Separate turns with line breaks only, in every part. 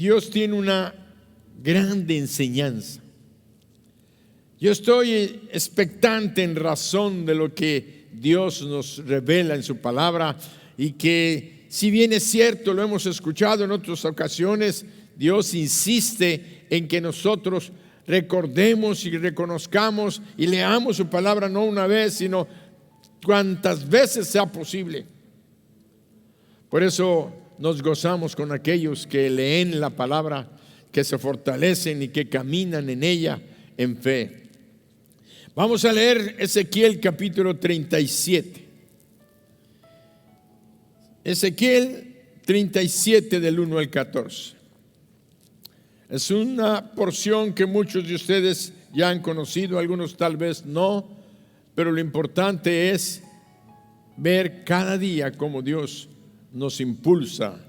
Dios tiene una grande enseñanza. Yo estoy expectante en razón de lo que Dios nos revela en su palabra, y que, si bien es cierto, lo hemos escuchado en otras ocasiones, Dios insiste en que nosotros recordemos y reconozcamos y leamos su palabra no una vez, sino cuantas veces sea posible. Por eso nos gozamos con aquellos que leen la palabra, que se fortalecen y que caminan en ella en fe. Vamos a leer Ezequiel capítulo 37. Ezequiel 37 del 1 al 14. Es una porción que muchos de ustedes ya han conocido, algunos tal vez no, pero lo importante es ver cada día cómo Dios nos impulsa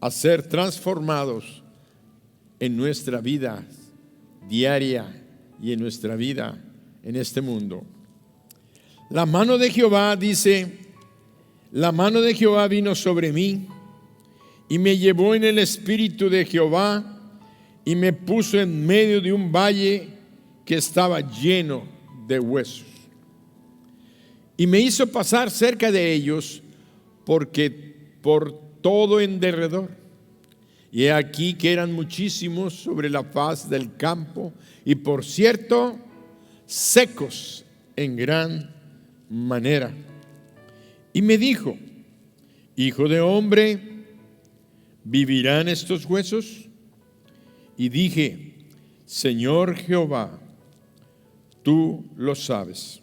a ser transformados en nuestra vida diaria y en nuestra vida en este mundo. La mano de Jehová, dice, la mano de Jehová vino sobre mí y me llevó en el espíritu de Jehová y me puso en medio de un valle que estaba lleno de huesos. Y me hizo pasar cerca de ellos por todo en derredor. Y he aquí que eran muchísimos sobre la faz del campo, y por cierto, secos en gran manera. Y me dijo: hijo de hombre, ¿vivirán estos huesos? Y dije: Señor Jehová, tú lo sabes.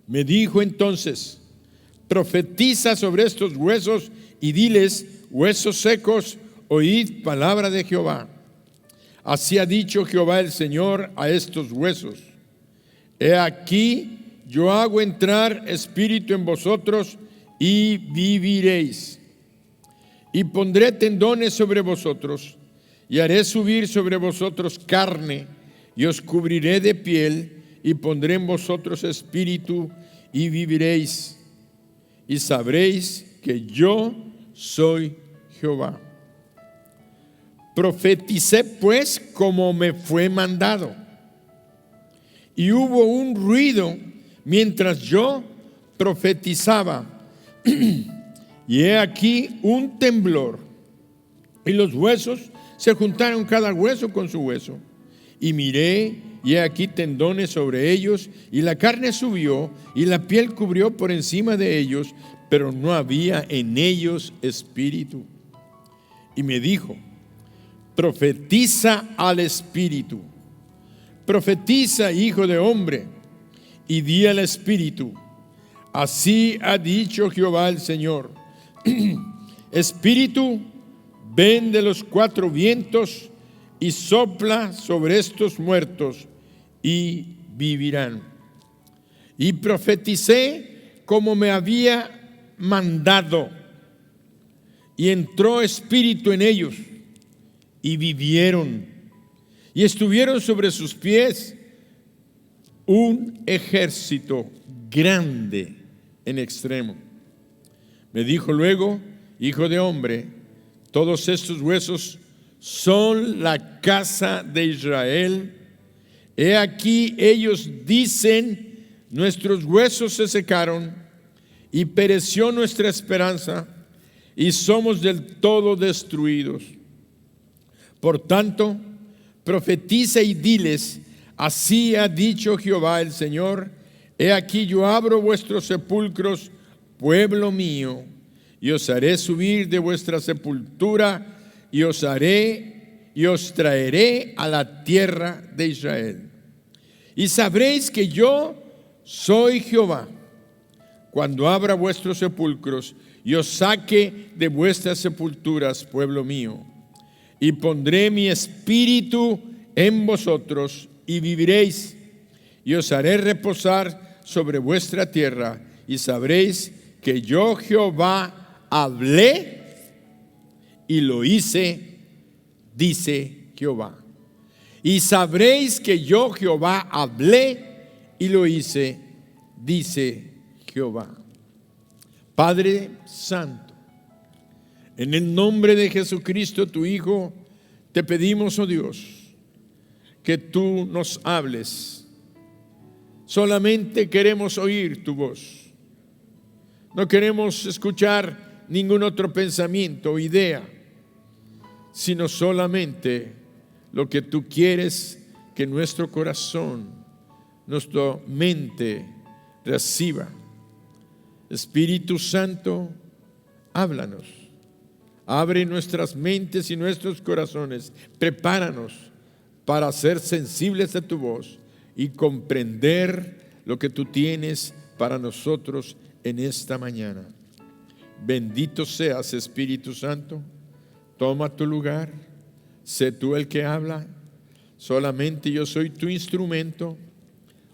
Me dijo entonces: profetiza sobre estos huesos y diles: huesos secos, oíd palabra de Jehová. Así ha dicho Jehová el Señor a estos huesos: he aquí, yo hago entrar espíritu en vosotros y viviréis. Y pondré tendones sobre vosotros, y haré subir sobre vosotros carne, y os cubriré de piel, y pondré en vosotros espíritu, y viviréis. Y sabréis que yo soy Jehová. Profeticé pues como me fue mandado. Y hubo un ruido mientras yo profetizaba. Y he aquí un temblor. Y los huesos se juntaron, cada hueso con su hueso. Y miré, y he aquí tendones sobre ellos, y la carne subió, y la piel cubrió por encima de ellos, pero no había en ellos espíritu. Y me dijo: profetiza al espíritu. Profetiza, hijo de hombre, y di al espíritu: así ha dicho Jehová el Señor. Espíritu, ven de los cuatro vientos y sopla sobre estos muertos y vivirán. Y profeticé como me había mandado, y entró espíritu en ellos y vivieron, y estuvieron sobre sus pies un ejército grande en extremo. Me dijo luego: hijo de hombre, todos estos huesos son la casa de Israel. He aquí ellos dicen: nuestros huesos se secaron y pereció nuestra esperanza y somos del todo destruidos. Por tanto, profetiza y diles: así ha dicho Jehová el Señor: he aquí yo abro vuestros sepulcros, pueblo mío, y os haré subir de vuestra sepultura, y os traeré a la tierra de Israel. Y sabréis que yo soy Jehová, cuando abra vuestros sepulcros y os saque de vuestras sepulturas, pueblo mío. Y pondré mi espíritu en vosotros y viviréis, y os haré reposar sobre vuestra tierra, y sabréis que yo Jehová hablé y lo hice, dice Jehová. Y sabréis que yo Jehová hablé y lo hice, dice Jehová. Padre Santo, en el nombre de Jesucristo, tu Hijo, Te pedimos, oh Dios, que tú nos hables. Solamente queremos oír tu voz. No queremos escuchar ningún otro pensamiento o idea, sino solamente lo que tú quieres que nuestro corazón, nuestra mente reciba. Espíritu Santo, háblanos. Abre nuestras mentes y nuestros corazones. Prepáranos para ser sensibles a tu voz y comprender lo que tú tienes para nosotros en esta mañana. Bendito seas, Espíritu Santo. Toma tu lugar. Sé tú el que habla. Solamente yo soy tu instrumento.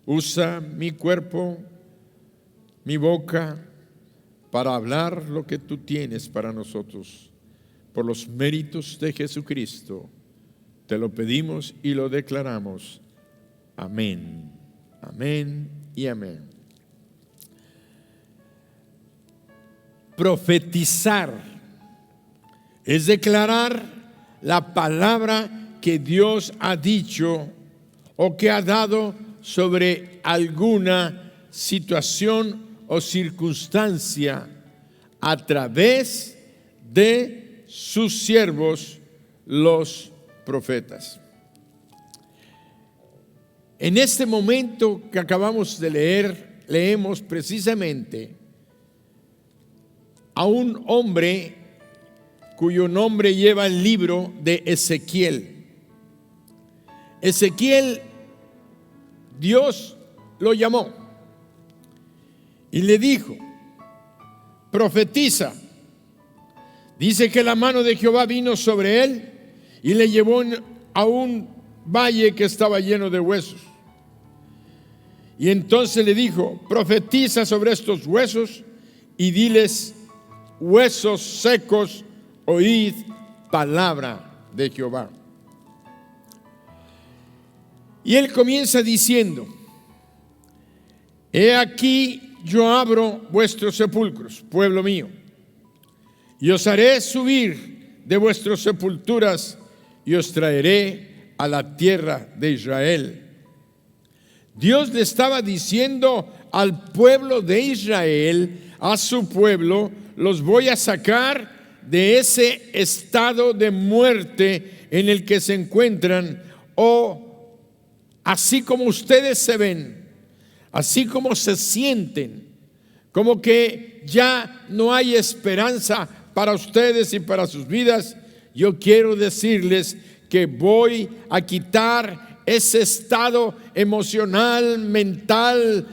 Usa mi cuerpo, mi boca, para hablar lo que tú tienes para nosotros. Por los méritos de Jesucristo, te lo pedimos y lo declaramos. Amén, amén y amén. Profetizar es declarar la palabra que Dios ha dicho o que ha dado sobre alguna situación o circunstancia a través de sus siervos, los profetas. En este momento que acabamos de leer, leemos precisamente a un hombre cuyo nombre lleva el libro de Ezequiel. Ezequiel, Dios lo llamó y le dijo: profetiza. Dice que la mano de Jehová vino sobre él y le llevó a un valle que estaba lleno de huesos. Y entonces le dijo: profetiza sobre estos huesos y diles: huesos secos, oíd palabra de Jehová. Y él comienza diciendo: he aquí yo abro vuestros sepulcros, pueblo mío, y os haré subir de vuestras sepulturas y os traeré a la tierra de Israel. Dios le estaba diciendo al pueblo de Israel, a su pueblo: los voy a sacar de ese estado de muerte en el que se encuentran, o así como ustedes se ven, así como se sienten, como que ya no hay esperanza para ustedes y para sus vidas. Yo quiero decirles que voy a quitar ese estado emocional, mental,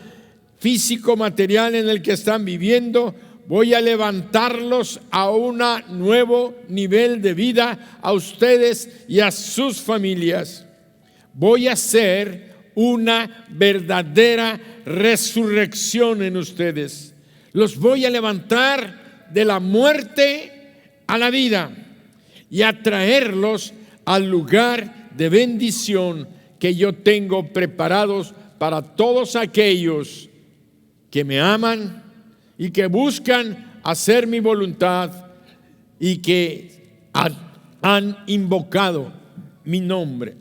físico, material en el que están viviendo. Voy a levantarlos a un nuevo nivel de vida, a ustedes y a sus familias. Voy a hacer una verdadera resurrección en ustedes. Los voy a levantar de la muerte a la vida y a traerlos al lugar de bendición que yo tengo preparados para todos aquellos que me aman y que buscan hacer mi voluntad y que han invocado mi nombre.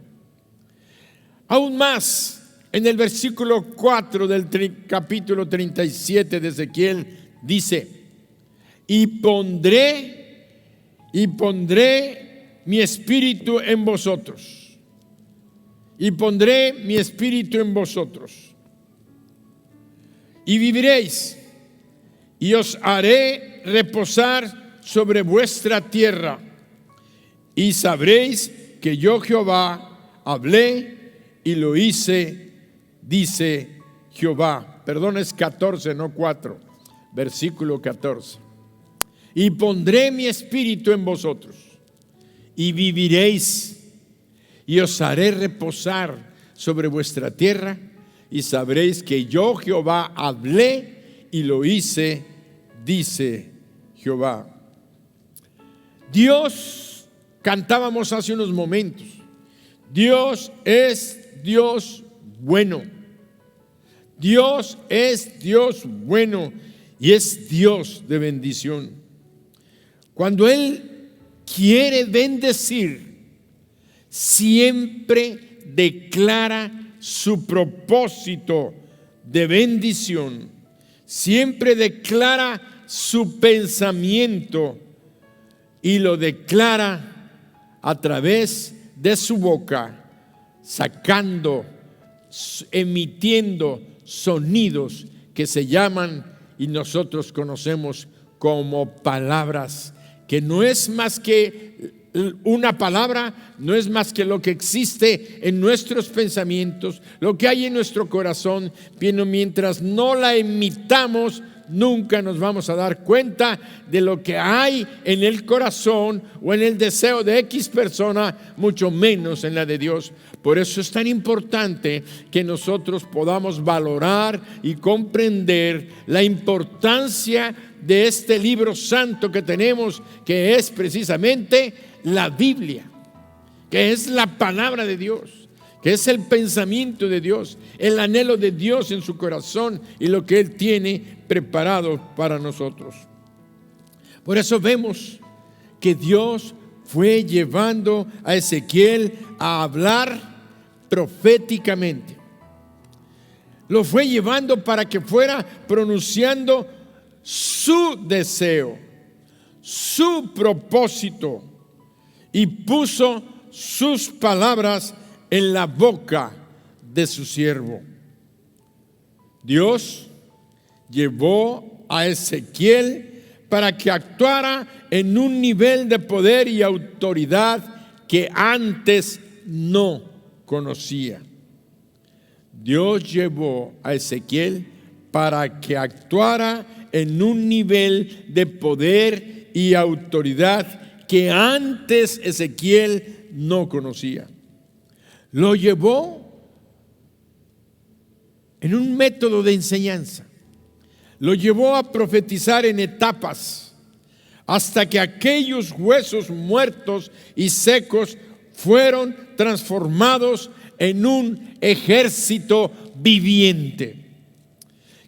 Aún más, en el versículo 4 del capítulo 37 de Ezequiel dice: y pondré mi espíritu en vosotros, y pondré mi espíritu en vosotros, y viviréis, y os haré reposar sobre vuestra tierra, y sabréis que yo Jehová hablé y lo hice, dice Jehová. Perdón, es 14, no 4, versículo 14. Y pondré mi espíritu en vosotros, y viviréis, y os haré reposar sobre vuestra tierra, y sabréis que yo Jehová hablé y lo hice, dice Jehová. Dios, cantábamos hace unos momentos, Dios es Dios bueno. Dios es Dios bueno y es Dios de bendición. Cuando Él quiere bendecir, siempre declara su propósito de bendición, siempre declara su pensamiento y lo declara a través de su boca, sacando, emitiendo sonidos que se llaman y nosotros conocemos como palabras, que no es más que una palabra, no es más que lo que existe en nuestros pensamientos, lo que hay en nuestro corazón, pero mientras no la emitamos, nunca nos vamos a dar cuenta de lo que hay en el corazón o en el deseo de X persona, mucho menos en la de Dios. Por eso es tan importante que nosotros podamos valorar y comprender la importancia de este libro santo que tenemos, que es precisamente la Biblia, que es la palabra de Dios, que es el pensamiento de Dios, el anhelo de Dios en su corazón y lo que Él tiene preparado para nosotros. Por eso vemos que Dios fue llevando a Ezequiel a hablar proféticamente. Lo fue llevando para que fuera pronunciando su deseo, su propósito, y puso sus palabras en la boca de su siervo. Dios llevó a Ezequiel para que actuara en un nivel de poder y autoridad que antes no conocía. Dios llevó a Ezequiel para que actuara en un nivel de poder y autoridad que antes Ezequiel no conocía. Lo llevó en un método de enseñanza. Lo llevó a profetizar en etapas hasta que aquellos huesos muertos y secos fueron transformados en un ejército viviente.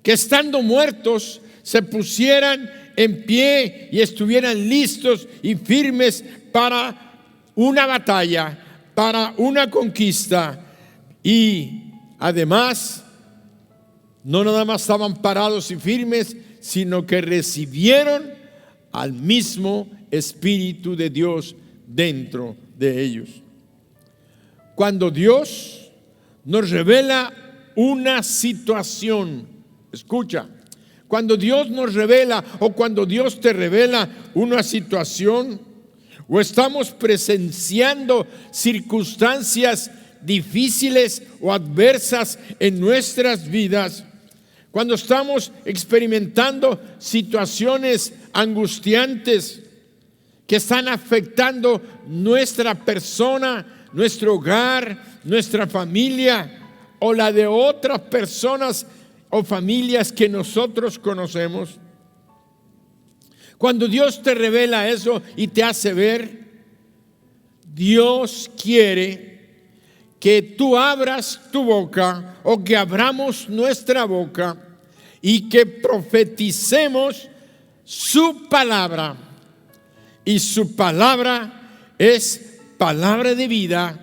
Que estando muertos se pusieran en pie y estuvieran listos y firmes para una batalla, para una conquista. Y además, no nada más estaban parados y firmes, sino que recibieron al mismo Espíritu de Dios dentro de ellos. Cuando Dios nos revela una situación, escucha, cuando Dios nos revela o cuando Dios te revela una situación o estamos presenciando circunstancias difíciles o adversas en nuestras vidas, cuando estamos experimentando situaciones angustiantes que están afectando nuestra persona, nuestro hogar, nuestra familia o la de otras personas o familias que nosotros conocemos. Cuando Dios te revela eso y te hace ver, Dios quiere que tú abras tu boca o que abramos nuestra boca y que profeticemos su palabra. Y su palabra es palabra de vida,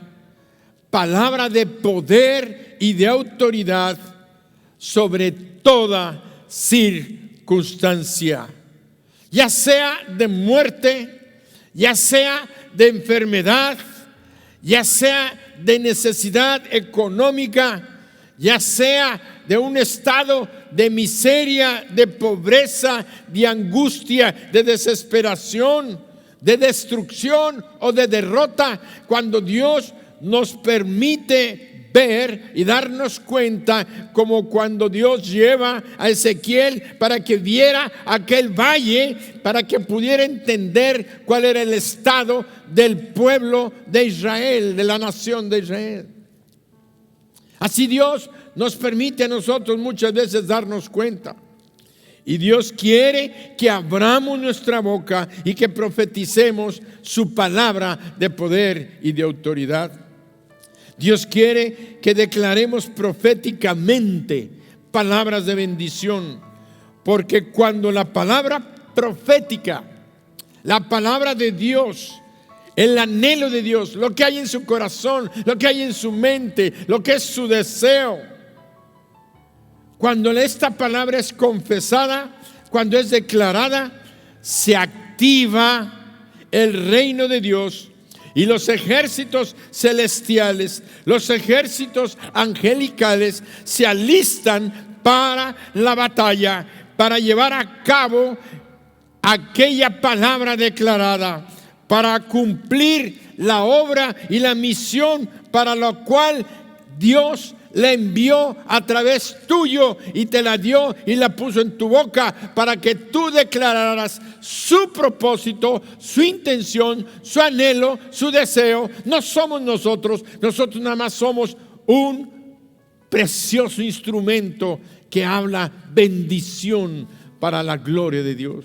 palabra de poder y de autoridad sobre toda circunstancia, ya sea de muerte, ya sea de enfermedad, ya sea de necesidad económica, ya sea de un estado de miseria, de pobreza, de angustia, de desesperación, de destrucción o de derrota. Cuando Dios nos permite ver y darnos cuenta, como cuando Dios lleva a Ezequiel para que viera aquel valle, para que pudiera entender cuál era el estado del pueblo de Israel, de la nación de Israel. Así Dios nos permite a nosotros muchas veces darnos cuenta. Y Dios quiere que abramos nuestra boca y que profeticemos su palabra de poder y de autoridad. Dios quiere que declaremos proféticamente palabras de bendición, porque cuando la palabra profética, la palabra de Dios, el anhelo de Dios, lo que hay en su corazón, lo que hay en su mente, lo que es su deseo. Cuando esta palabra es confesada, cuando es declarada, se activa el reino de Dios y los ejércitos celestiales, los ejércitos angelicales se alistan para la batalla, para llevar a cabo aquella palabra declarada, para cumplir la obra y la misión para la cual Dios la envió a través tuyo y te la dio y la puso en tu boca para que tú declararas su propósito, su intención, su anhelo, su deseo. No somos nosotros nada más somos un precioso instrumento que habla bendición para la gloria de Dios.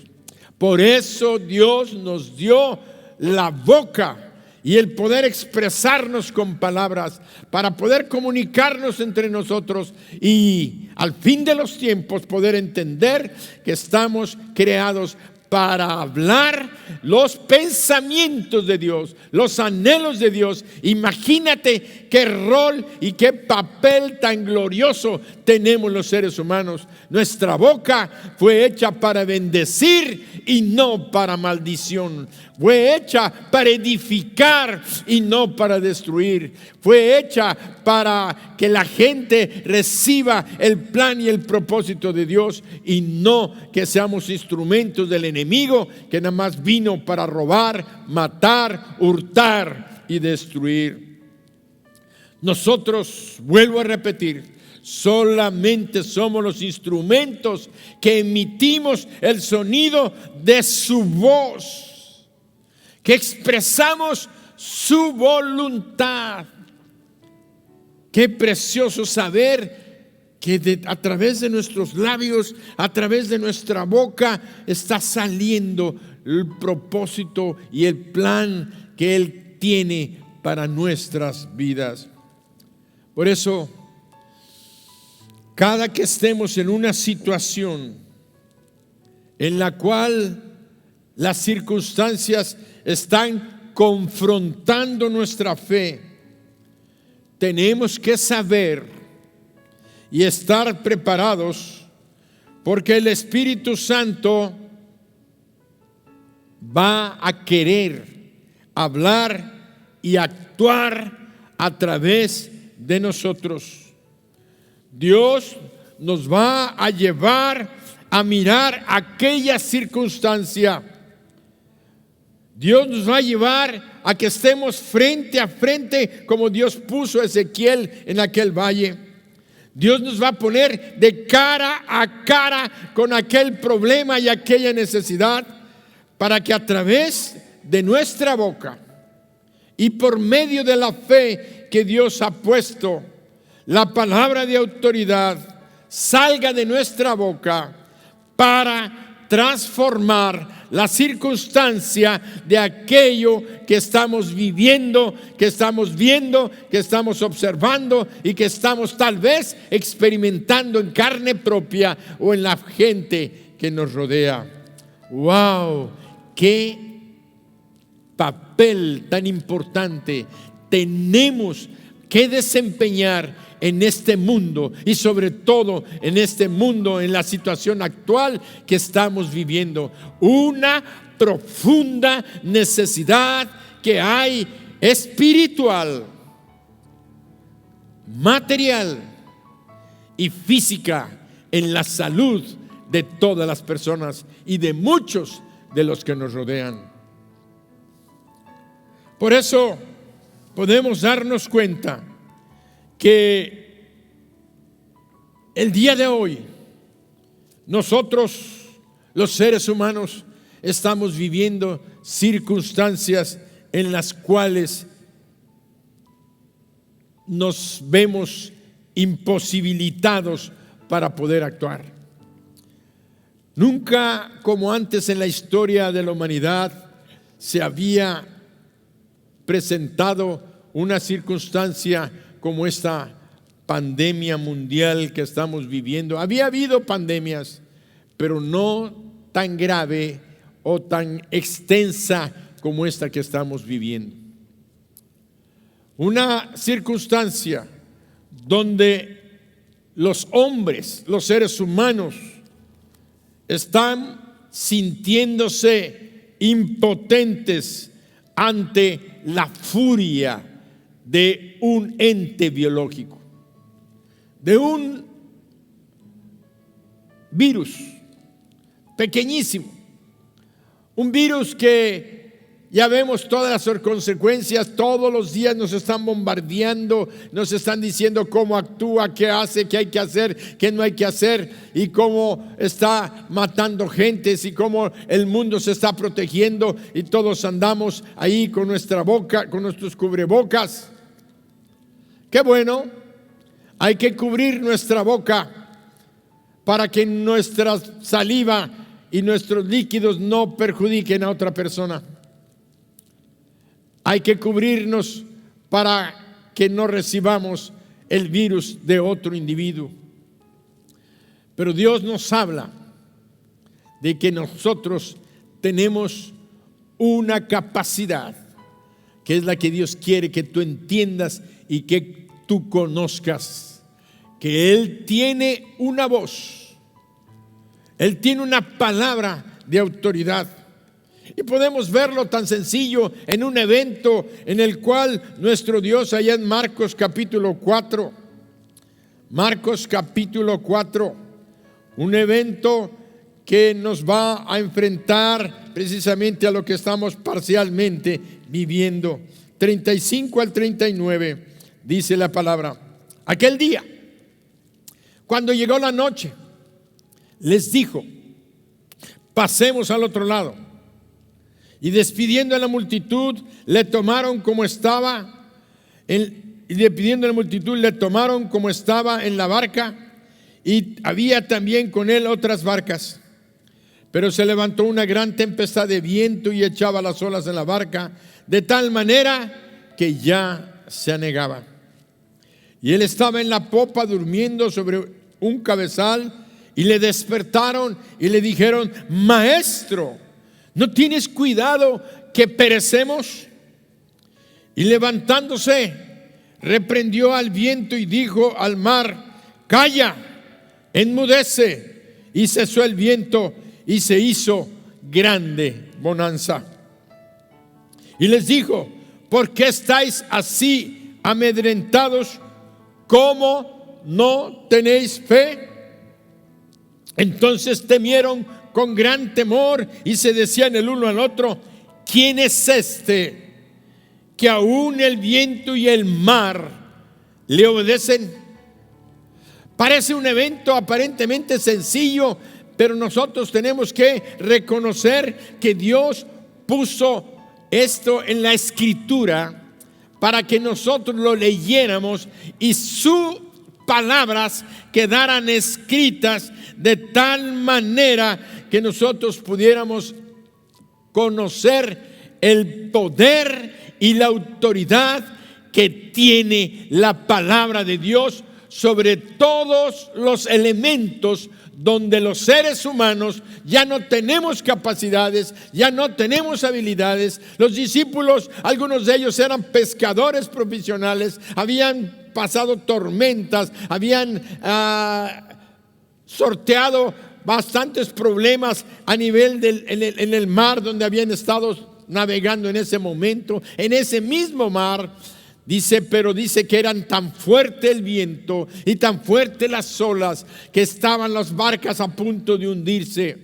Por eso Dios nos dio la boca y el poder expresarnos con palabras para poder comunicarnos entre nosotros y al fin de los tiempos poder entender que estamos creados para hablar los pensamientos de Dios, los anhelos de Dios. Imagínate qué rol y qué papel tan glorioso tenemos los seres humanos. Nuestra boca fue hecha para bendecir y no para maldición. Fue hecha para edificar y no para destruir. Fue hecha para que la gente reciba el plan y el propósito de Dios y no que seamos instrumentos del enemigo que nada más vino para robar, matar, hurtar y destruir. Nosotros, vuelvo a repetir, solamente somos los instrumentos que emitimos el sonido de su voz, que expresamos su voluntad. Qué precioso saber que a través de nuestros labios, a través de nuestra boca, está saliendo el propósito y el plan que Él tiene para nuestras vidas. Por eso, cada que estemos en una situación en la cual las circunstancias están confrontando nuestra fe, tenemos que saber y estar preparados, porque el Espíritu Santo va a querer hablar y actuar a través de nosotros. Dios nos va a llevar a mirar aquella circunstancia. Dios nos va a llevar a que estemos frente a frente como Dios puso a Ezequiel en aquel valle. Dios nos va a poner de cara a cara con aquel problema y aquella necesidad para que a través de nuestra boca y por medio de la fe que Dios ha puesto, la palabra de autoridad salga de nuestra boca para transformar la circunstancia de aquello que estamos viviendo, que estamos viendo, que estamos observando y que estamos tal vez experimentando en carne propia o en la gente que nos rodea. ¡Wow! ¡Qué papel tan importante tenemos que desempeñar en este mundo y sobre todo en este mundo, en la situación actual que estamos viviendo! Una profunda necesidad que hay espiritual, material y física en la salud de todas las personas y de muchos de los que nos rodean. Por eso podemos darnos cuenta que el día de hoy nosotros, los seres humanos, estamos viviendo circunstancias en las cuales nos vemos imposibilitados para poder actuar. Nunca como antes en la historia de la humanidad se había presentado una circunstancia como esta pandemia mundial que estamos viviendo. Había habido pandemias, pero no tan grave o tan extensa como esta que estamos viviendo. Una circunstancia donde los hombres, los seres humanos, están sintiéndose impotentes ante la furia de un ente biológico, de un virus pequeñísimo, un virus que ya vemos todas las consecuencias. Todos los días nos están bombardeando, nos están diciendo cómo actúa, qué hace, qué hay que hacer, qué no hay que hacer, y cómo está matando gentes, y cómo el mundo se está protegiendo, y todos andamos ahí con nuestra boca, con nuestros cubrebocas. Qué bueno, hay que cubrir nuestra boca para que nuestra saliva y nuestros líquidos no perjudiquen a otra persona. Hay que cubrirnos para que no recibamos el virus de otro individuo. Pero Dios nos habla de que nosotros tenemos una capacidad, que es la que Dios quiere que tú entiendas y que tú conozcas, que Él tiene una voz, Él tiene una palabra de autoridad. Y podemos verlo tan sencillo en un evento en el cual nuestro Dios, allá en Marcos capítulo 4, un evento que nos va a enfrentar precisamente a lo que estamos parcialmente viviendo. 35 al 39 dice la palabra: aquel día, cuando llegó la noche, les dijo: pasemos al otro lado. Y despidiendo a la multitud, le tomaron como estaba en la barca, y había también con él otras barcas. Pero se levantó una gran tempestad de viento y echaba las olas en la barca, de tal manera que ya se anegaba. Y él estaba en la popa durmiendo sobre un cabezal, y le despertaron y le dijeron: Maestro, ¿no tienes cuidado que perecemos? Y levantándose, reprendió al viento y dijo al mar: calla, enmudece. Y cesó el viento y se hizo grande bonanza. Y les dijo: ¿por qué estáis así amedrentados? ¿Cómo no tenéis fe? Entonces temieron con gran temor y se decían el uno al otro: ¿quién es este que aún el viento y el mar le obedecen? Parece un evento aparentemente sencillo, pero nosotros tenemos que reconocer que Dios puso esto en la Escritura para que nosotros lo leyéramos y sus palabras quedaran escritas de tal manera que nosotros pudiéramos conocer el poder y la autoridad que tiene la palabra de Dios sobre todos los elementos donde los seres humanos ya no tenemos capacidades, ya no tenemos habilidades. Los discípulos, algunos de ellos eran pescadores profesionales, habían pasado tormentas, habían sorteado bastantes problemas a nivel en el mar donde habían estado navegando en ese momento, en ese mismo mar. Pero dice que eran tan fuerte el viento y tan fuerte las olas que estaban las barcas a punto de hundirse.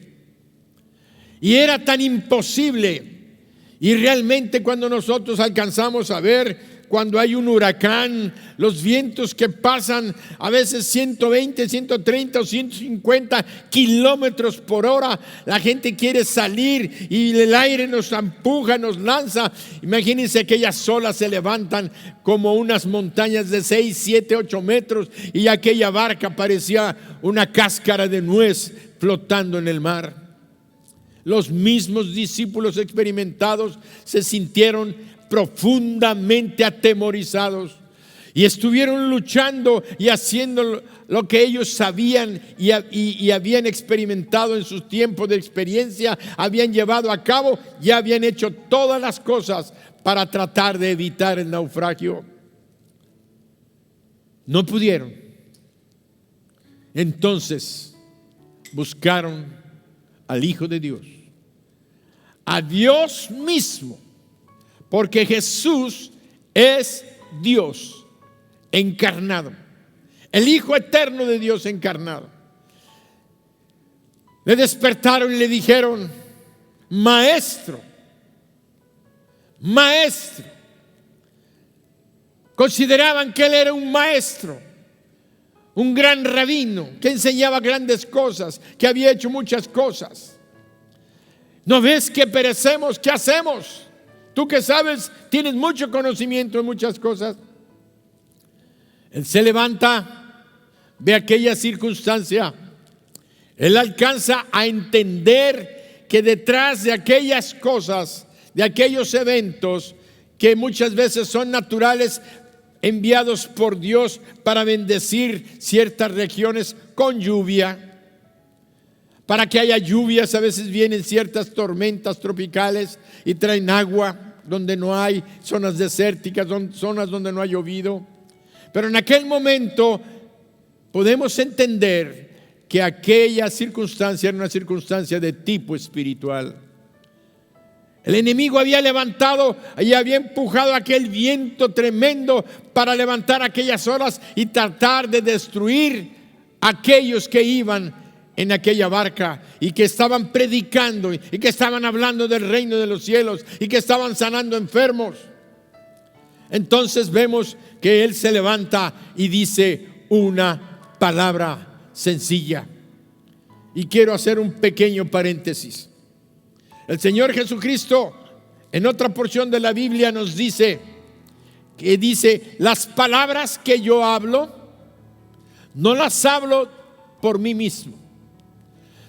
Y era tan imposible. Y realmente cuando nosotros alcanzamos a ver, cuando hay un huracán, los vientos que pasan a veces 120, 130 o 150 kilómetros por hora, la gente quiere salir y el aire nos empuja, nos lanza. Imagínense, aquellas olas se levantan como unas montañas de 6, 7, 8 metros y aquella barca parecía una cáscara de nuez flotando en el mar. Los mismos discípulos experimentados se sintieron profundamente atemorizados Y estuvieron luchando y haciendo lo que ellos sabían y habían experimentado en sus tiempos de experiencia, habían llevado a cabo, ya habían hecho todas las cosas para tratar de evitar el naufragio. No pudieron. Entonces buscaron al Hijo de Dios, a Dios mismo, porque Jesús es Dios encarnado, el Hijo eterno de Dios encarnado. Le despertaron y le dijeron: maestro, maestro. Consideraban que él era un maestro, un gran rabino que enseñaba grandes cosas, que había hecho muchas cosas. ¿No ves que perecemos? ¿Qué hacemos? Tú que sabes, tienes mucho conocimiento en muchas cosas. Él se levanta, ve aquella circunstancia. Él alcanza a entender que detrás de aquellas cosas, de aquellos eventos que muchas veces son naturales, enviados por Dios para bendecir ciertas regiones con lluvia. Para que haya lluvias, a veces vienen ciertas tormentas tropicales y traen agua donde no hay, zonas desérticas, zonas donde no ha llovido. Pero en aquel momento podemos entender que aquella circunstancia era una circunstancia de tipo espiritual. El enemigo había levantado y había empujado aquel viento tremendo para levantar aquellas olas y tratar de destruir a aquellos que iban en aquella barca y que estaban predicando y que estaban hablando del reino de los cielos y que estaban sanando enfermos. Entonces vemos que él se levanta y dice una palabra sencilla. Y quiero hacer un pequeño paréntesis. El Señor Jesucristo en otra porción de la Biblia nos dice, que dice: las palabras que yo hablo, no las hablo por mí mismo,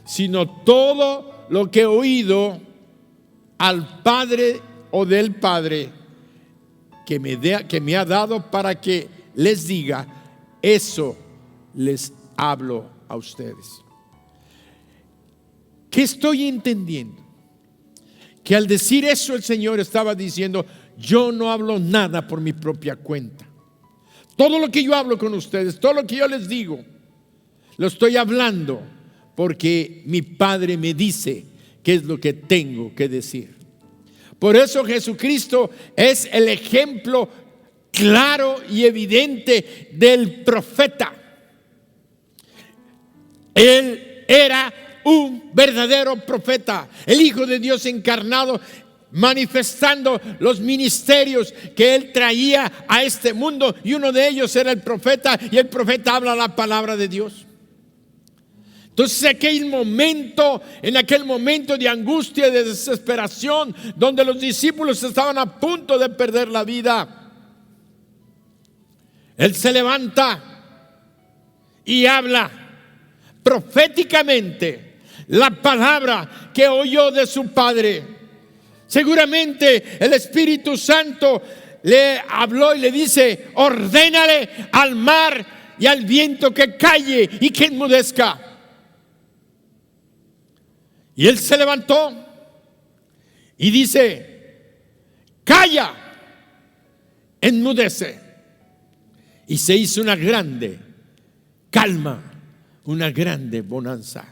sino todo lo que he oído al Padre o del Padre que me ha dado para que les diga, eso les hablo a ustedes. ¿Qué estoy entendiendo? Que al decir eso el Señor estaba diciendo: yo no hablo nada por mi propia cuenta. Todo lo que yo hablo con ustedes, todo lo que yo les digo, lo estoy hablando porque mi Padre me dice qué es lo que tengo que decir. Por eso Jesucristo es el ejemplo claro y evidente del profeta. Él era un verdadero profeta, el Hijo de Dios encarnado, manifestando los ministerios que él traía a este mundo, y uno de ellos era el profeta, y el profeta habla la palabra de Dios. Entonces en aquel momento de angustia, de desesperación, donde los discípulos estaban a punto de perder la vida, él se levanta y habla proféticamente la palabra que oyó de su Padre. Seguramente el Espíritu Santo le habló y le dice: ordénale al mar y al viento que calle y que enmudezca. Y él se levantó y dice: calla, enmudece. Y se hizo una grande calma, una grande bonanza.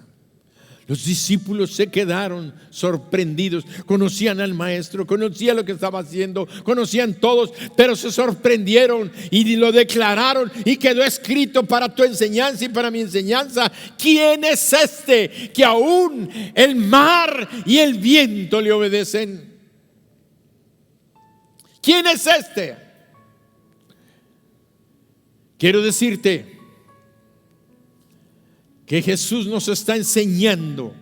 Los discípulos se quedaron sorprendidos. Conocían al maestro, conocían lo que estaba haciendo, conocían todos, pero se sorprendieron y lo declararon, y quedó escrito para tu enseñanza y para mi enseñanza. ¿Quién es este que aún el mar y el viento le obedecen? ¿Quién es este? Quiero decirte que Jesús nos está enseñando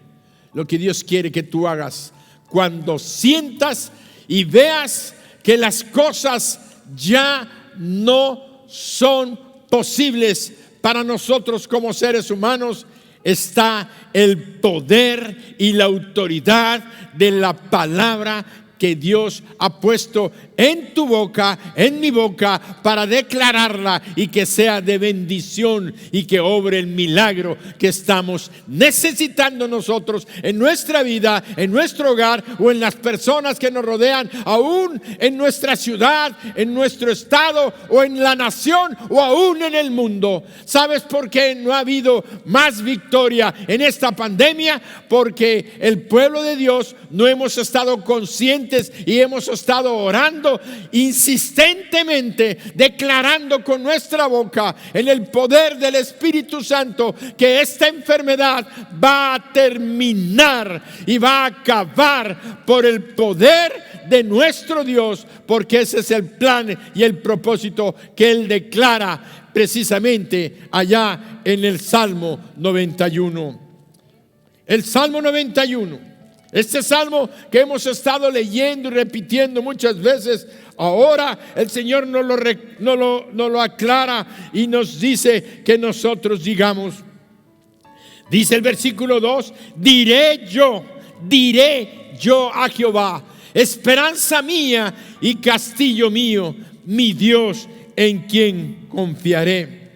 lo que Dios quiere que tú hagas cuando sientas y veas que las cosas ya no son posibles para nosotros como seres humanos. Está el poder y la autoridad de la palabra que Dios ha puesto en tu boca, en mi boca, para declararla y que sea de bendición y que obre el milagro que estamos necesitando nosotros en nuestra vida, en nuestro hogar o en las personas que nos rodean, aún en nuestra ciudad, en nuestro estado o en la nación o aún en el mundo. ¿Sabes por qué no ha habido más victoria en esta pandemia? Porque el pueblo de Dios no hemos estado conscientes y hemos estado orando insistentemente, declarando con nuestra boca en el poder del Espíritu Santo que esta enfermedad va a terminar y va a acabar por el poder de nuestro Dios, porque ese es el plan y el propósito que Él declara precisamente allá en el Salmo 91. El Salmo 91, este salmo que hemos estado leyendo y repitiendo muchas veces, ahora el Señor nos lo aclara y nos dice que nosotros digamos. Dice el versículo 2: diré yo a Jehová, esperanza mía y castillo mío, mi Dios en quien confiaré.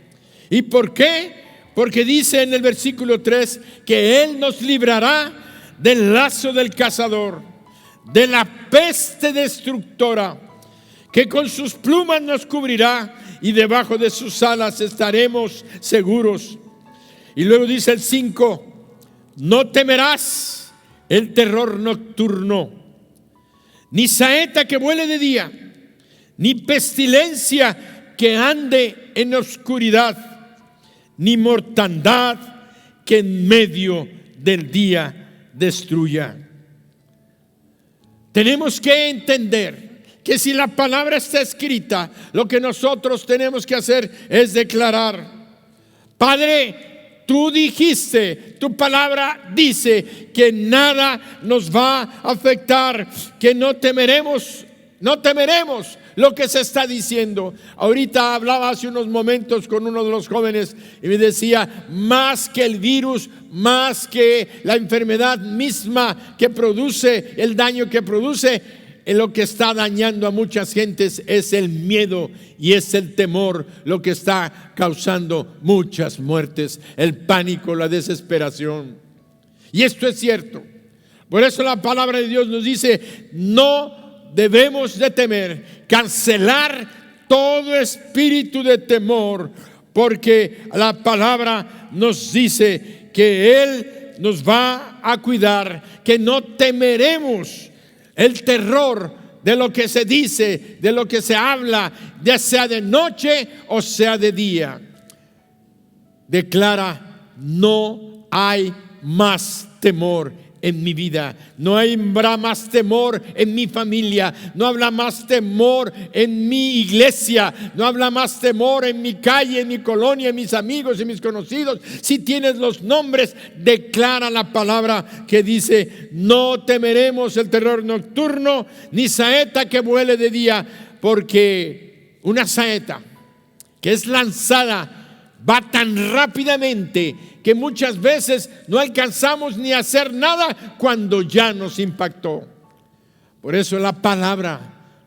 ¿Y por qué? Porque dice en el versículo 3 que Él nos librará del lazo del cazador, de la peste destructora, que con sus plumas nos cubrirá y debajo de sus alas estaremos seguros. Y luego dice el 5: no temerás el terror nocturno, ni saeta que vuele de día, ni pestilencia que ande en oscuridad, ni mortandad que en medio del día destruya. Tenemos que entender que si la palabra está escrita, lo que nosotros tenemos que hacer es declarar: Padre, tú dijiste, tu palabra dice que nada nos va a afectar, que no temeremos lo que se está diciendo. Ahorita hablaba hace unos momentos con uno de los jóvenes y me decía: más que el virus, más que la enfermedad misma que produce, el daño que produce, lo que está dañando a muchas gentes es el miedo y es el temor, lo que está causando muchas muertes, el pánico, la desesperación. Y esto es cierto. Por eso la palabra de Dios nos dice: no debemos de temer, cancelar todo espíritu de temor, porque la palabra nos dice que Él nos va a cuidar, que no temeremos el terror de lo que se dice, de lo que se habla, ya sea de noche o sea de día. Declara: no hay más temor en mi vida, no habrá más temor en mi familia, no habrá más temor en mi iglesia, no habrá más temor en mi calle, en mi colonia, en mis amigos y mis conocidos. Si tienes los nombres, declara la palabra que dice: no temeremos el terror nocturno, ni saeta que vuele de día, porque una saeta que es lanzada va tan rápidamente que muchas veces no alcanzamos ni a hacer nada cuando ya nos impactó. Por eso la palabra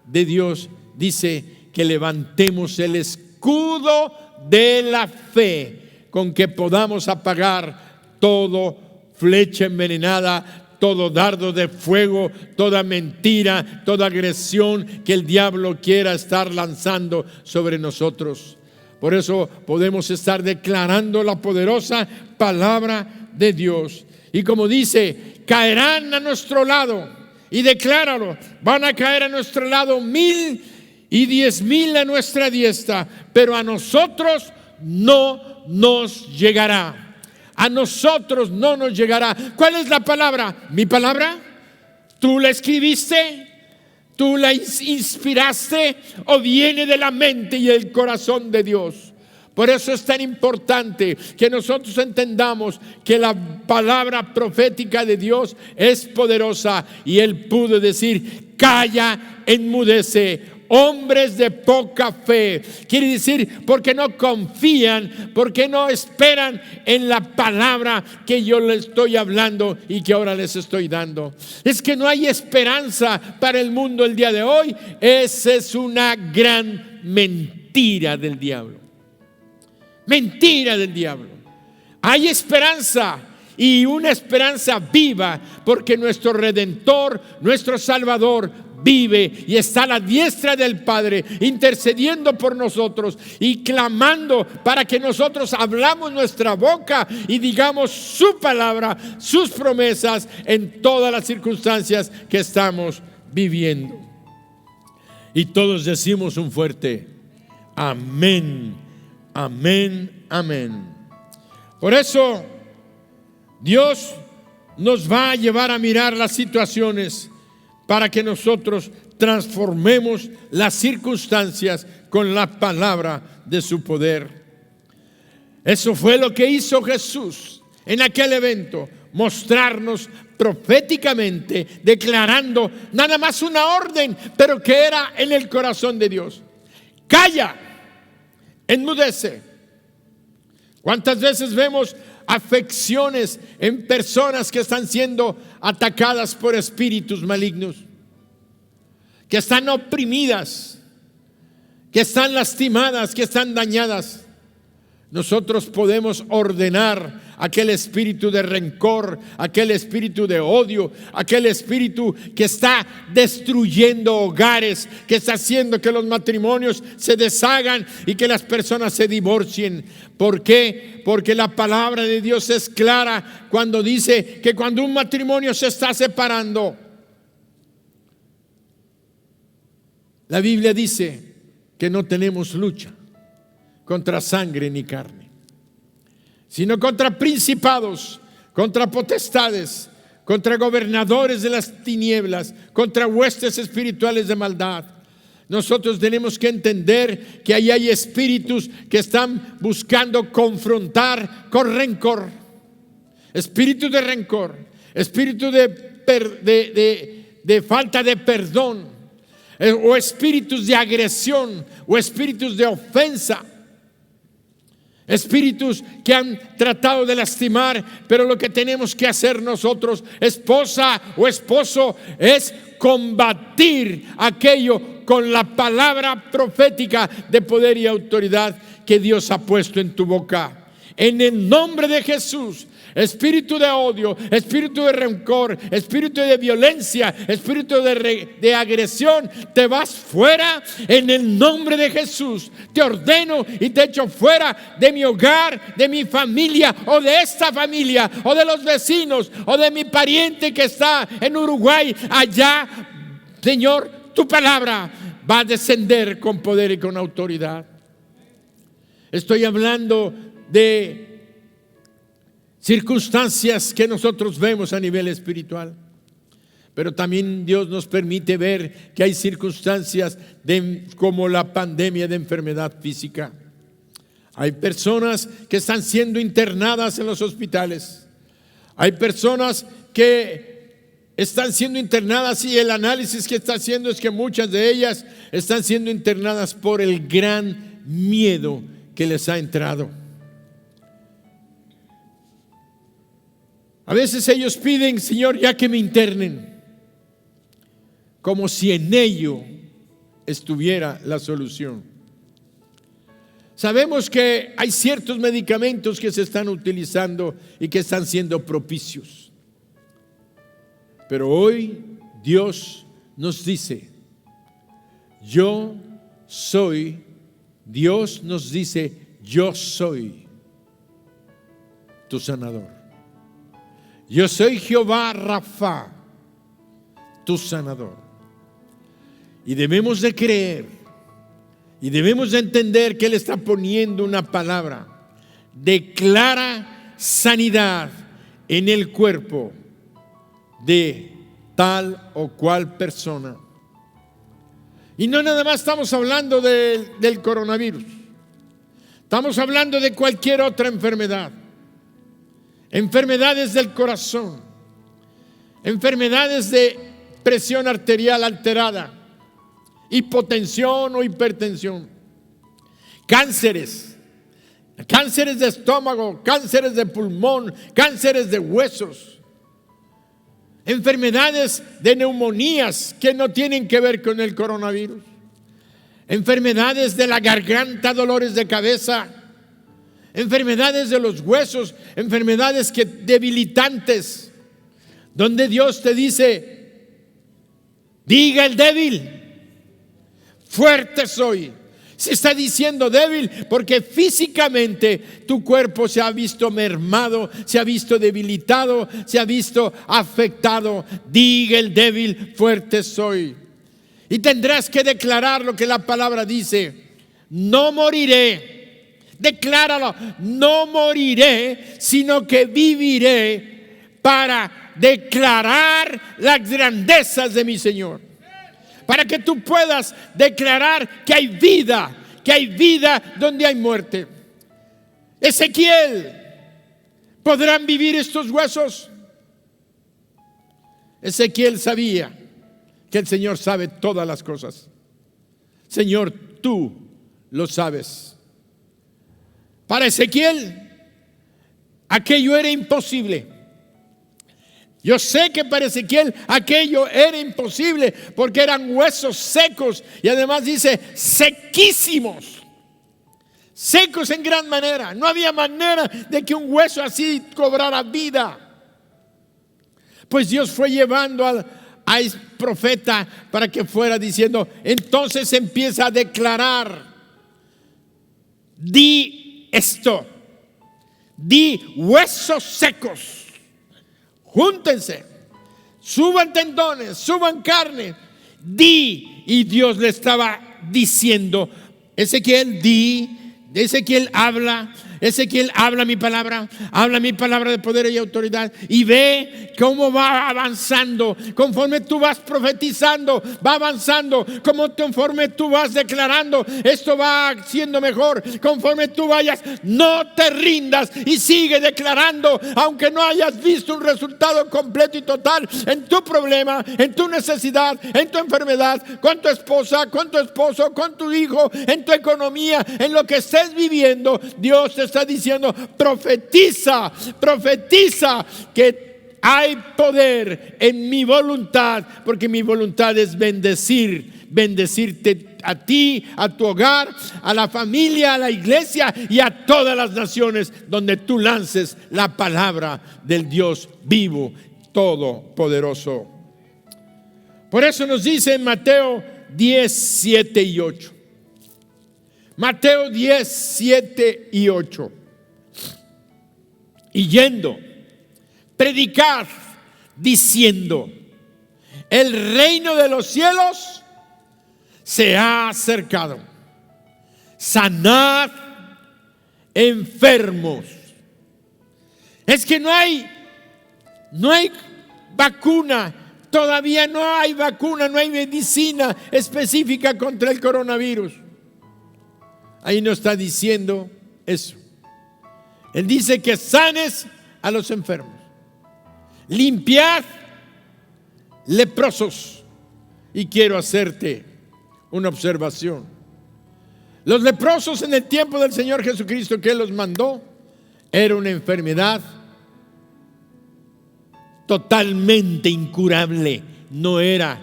de Dios dice que levantemos el escudo de la fe, con que podamos apagar todo flecha envenenada, todo dardo de fuego, toda mentira, toda agresión que el diablo quiera estar lanzando sobre nosotros. Por eso podemos estar declarando la poderosa palabra de Dios. Y como dice: caerán a nuestro lado, y decláralo, van a caer a nuestro lado 1,000 y 10,000 a nuestra diestra, pero a nosotros no nos llegará. A nosotros no nos llegará. ¿Cuál es la palabra? ¿Mi palabra? ¿Tú la escribiste? ¿Tú la inspiraste o viene de la mente y el corazón de Dios? Por eso es tan importante que nosotros entendamos que la palabra profética de Dios es poderosa, y Él pudo decir: calla, enmudece, hombres de poca fe. Quiere decir, porque no confían, porque no esperan en la palabra que yo les estoy hablando y que ahora les estoy dando. Es que no hay esperanza para el mundo el día de hoy. Esa es una gran mentira del diablo. Mentira del diablo. Hay esperanza, y una esperanza viva, porque nuestro Redentor, nuestro Salvador, vive y está a la diestra del Padre, intercediendo por nosotros y clamando para que nosotros hablamos nuestra boca y digamos su palabra, sus promesas en todas las circunstancias que estamos viviendo. Y todos decimos un fuerte amén, amén, amén. Por eso Dios nos va a llevar a mirar las situaciones para que nosotros transformemos las circunstancias con la palabra de su poder. Eso fue lo que hizo Jesús en aquel evento, mostrarnos proféticamente, declarando nada más una orden, pero que era en el corazón de Dios. Calla, enmudece. ¿Cuántas veces vemos afecciones en personas que están siendo atacadas por espíritus malignos, que están oprimidas, que están lastimadas, que están dañadas? Nosotros podemos ordenar aquel espíritu de rencor, aquel espíritu de odio, aquel espíritu que está destruyendo hogares, que está haciendo que los matrimonios se deshagan y que las personas se divorcien. ¿Por qué? Porque la palabra de Dios es clara cuando dice que cuando un matrimonio se está separando, la Biblia dice que no tenemos lucha contra sangre ni carne, sino contra principados, contra potestades, contra gobernadores de las tinieblas, contra huestes espirituales de maldad. Nosotros tenemos que entender que ahí hay espíritus que están buscando confrontar con rencor, espíritu de rencor, espíritu de falta de perdón, o espíritus de agresión, o espíritus de ofensa. Espíritus que han tratado de lastimar, pero lo que tenemos que hacer nosotros, esposa o esposo, es combatir aquello con la palabra profética de poder y autoridad que Dios ha puesto en tu boca. En el nombre de Jesús, espíritu de odio, espíritu de rencor, espíritu de violencia, espíritu de agresión, te vas fuera en el nombre de Jesús. Te ordeno y te echo fuera de mi hogar, de mi familia, o de esta familia, o de los vecinos, o de mi pariente que está en Uruguay. Allá, Señor, tu palabra va a descender con poder y con autoridad. Estoy hablando de circunstancias que nosotros vemos a nivel espiritual, pero también Dios nos permite ver que hay circunstancias como la pandemia de enfermedad física. Hay personas que están siendo internadas en los hospitales. Hay personas que están siendo internadas, y el análisis que está haciendo es que muchas de ellas están siendo internadas por el gran miedo que les ha entrado. A veces ellos piden: Señor, ya que me internen, como si en ello estuviera la solución. Sabemos que hay ciertos medicamentos que se están utilizando y que están siendo propicios, pero hoy Dios nos dice: yo soy. Dios nos dice: yo soy tu sanador. Yo soy Jehová Rafa, tu sanador. Y debemos de creer, y debemos de entender que Él está poniendo una palabra. Declara sanidad en el cuerpo de tal o cual persona. Y no nada más estamos hablando del coronavirus. Estamos hablando de cualquier otra enfermedad. Enfermedades del corazón, enfermedades de presión arterial alterada, hipotensión o hipertensión, cánceres de estómago, cánceres de pulmón, cánceres de huesos, enfermedades de neumonías que no tienen que ver con el coronavirus, enfermedades de la garganta, dolores de cabeza, enfermedades de los huesos, enfermedades debilitantes, donde Dios te dice: diga el débil, fuerte soy. Se está diciendo débil porque físicamente tu cuerpo se ha visto mermado, se ha visto debilitado, se ha visto afectado. Diga el débil, fuerte soy. Y tendrás que declarar lo que la palabra dice: no moriré. Decláralo: no moriré, sino que viviré para declarar las grandezas de mi Señor. Para que tú puedas declarar que hay vida donde hay muerte. Ezequiel: ¿podrán vivir estos huesos? Ezequiel sabía que el Señor sabe todas las cosas. Señor, tú lo sabes. Para Ezequiel, aquello era imposible. Yo sé que para Ezequiel aquello era imposible porque eran huesos secos y además dice sequísimos, secos en gran manera. No había manera de que un hueso así cobrara vida. Pues Dios fue llevando al profeta para que fuera diciendo: entonces empieza a declarar, di esto, di huesos secos, júntense, suban tendones, suban carne, di. Y Dios le estaba diciendo: Ezequiel, di. Ezequiel, habla mi palabra de poder y autoridad, y ve cómo va avanzando. Conforme tú vas profetizando, va avanzando. Conforme tú vas declarando, esto va siendo mejor. Conforme tú vayas, no te rindas y sigue declarando, aunque no hayas visto un resultado completo y total en tu problema, en tu necesidad, en tu enfermedad, con tu esposa, con tu esposo, con tu hijo, en tu economía, en lo que estés viviendo. Dios te está diciendo: profetiza que hay poder en mi voluntad, porque mi voluntad es bendecirte a ti, a tu hogar, a la familia, a la iglesia y a todas las naciones donde tú lances la palabra del Dios vivo, todopoderoso. Por eso nos dice en Mateo 10, 7 y 8. Mateo 10, 7 y 8. Y yendo, predicad diciendo: el reino de los cielos se ha acercado. Sanad enfermos. Es que no hay vacuna. Todavía no hay vacuna, no hay medicina específica contra el coronavirus. Ahí no está diciendo eso. Él dice que sanes a los enfermos, limpiad leprosos. Y quiero hacerte una observación. Los leprosos en el tiempo del Señor Jesucristo, que Él los mandó, era una enfermedad totalmente incurable. No era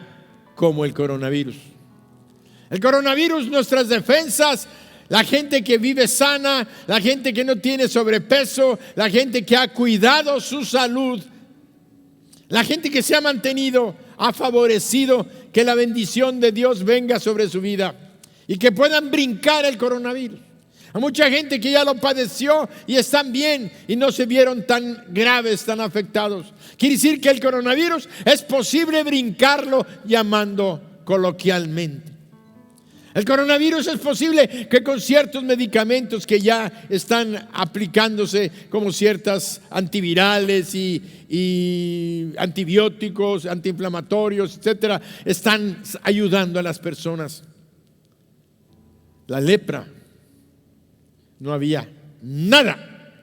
como el coronavirus. El coronavirus, nuestras defensas, la gente que vive sana, la gente que no tiene sobrepeso, la gente que ha cuidado su salud, la gente que se ha mantenido, ha favorecido que la bendición de Dios venga sobre su vida y que puedan brincar el coronavirus. A mucha gente que ya lo padeció y están bien y no se vieron tan graves, tan afectados. Quiere decir que el coronavirus es posible brincarlo, llamando coloquialmente. El coronavirus es posible que con ciertos medicamentos que ya están aplicándose, como ciertas antivirales y antibióticos, antiinflamatorios, etcétera, están ayudando a las personas. La lepra, no había nada,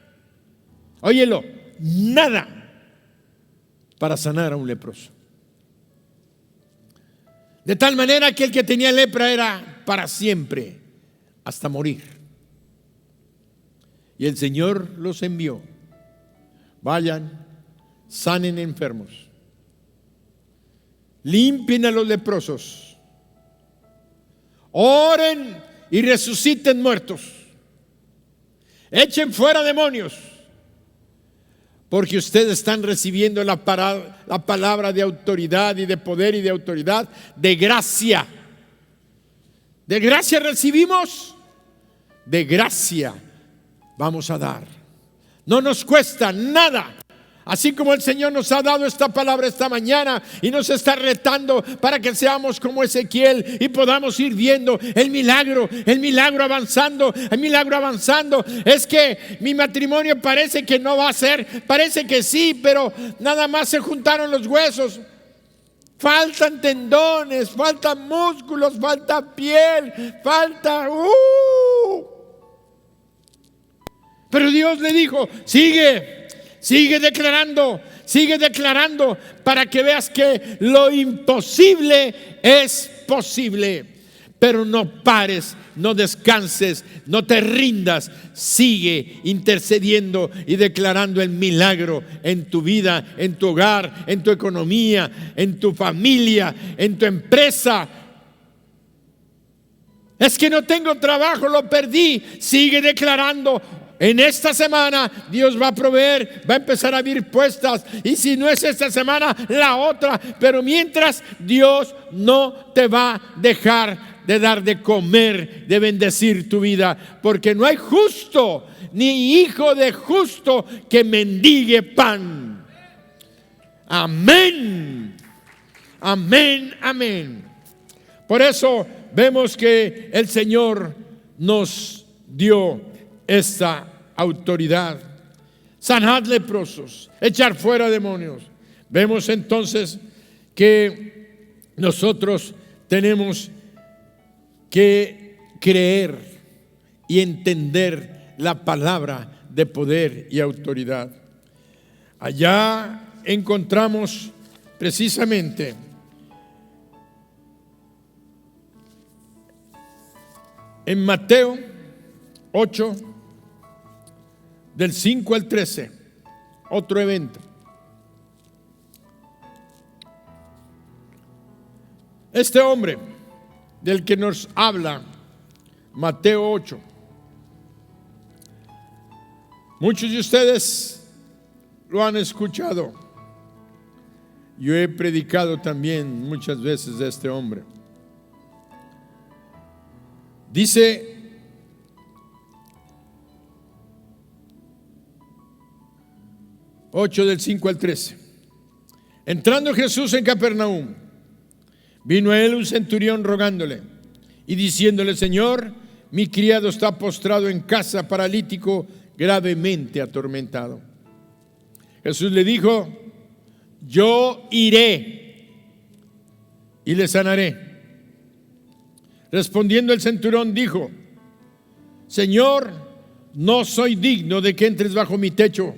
óyelo, nada para sanar a un leproso. De tal manera que el que tenía lepra era para siempre, hasta morir. Y el Señor los envió. Vayan, sanen enfermos, limpien a los leprosos, oren y resuciten muertos, echen fuera demonios, porque ustedes están recibiendo la palabra de autoridad y de poder y de autoridad, de gracia. De gracia recibimos, de gracia vamos a dar. No nos cuesta nada. Así como el Señor nos ha dado esta palabra esta mañana y nos está retando para que seamos como Ezequiel y podamos ir viendo el milagro avanzando, el milagro avanzando. Es que mi matrimonio parece que no va a ser, parece que sí, pero nada más se juntaron los huesos. Faltan tendones, faltan músculos, falta piel, falta... Pero Dios le dijo, sigue declarando para que veas que lo imposible es posible. Pero no pares, no descanses, no te rindas. Sigue intercediendo y declarando el milagro en tu vida, en tu hogar, en tu economía, en tu familia, en tu empresa. Es que no tengo trabajo, lo perdí. Sigue declarando. En esta semana Dios va a proveer, va a empezar a abrir puertas. Y si no es esta semana, la otra. Pero mientras, Dios no te va a dejar de dar de comer, de bendecir tu vida. Porque no hay justo, ni hijo de justo que mendigue pan. Amén. Amén, amén. Por eso vemos que el Señor nos dio esta autoridad. Sanad leprosos, echar fuera demonios. Vemos entonces que nosotros tenemos que creer y entender la palabra de poder y autoridad. Allá encontramos precisamente en Mateo 8, del 5 al 13, otro evento. Este hombre del que nos habla Mateo 8, muchos de ustedes lo han escuchado. Yo he predicado también muchas veces de este hombre. Dice: del 5 al 13. Entrando Jesús en Capernaum, vino a él un centurión rogándole y diciéndole: Señor, mi criado está postrado en casa, paralítico, gravemente atormentado. Jesús le dijo: yo iré y le sanaré. Respondiendo el centurión dijo: Señor, no soy digno de que entres bajo mi techo.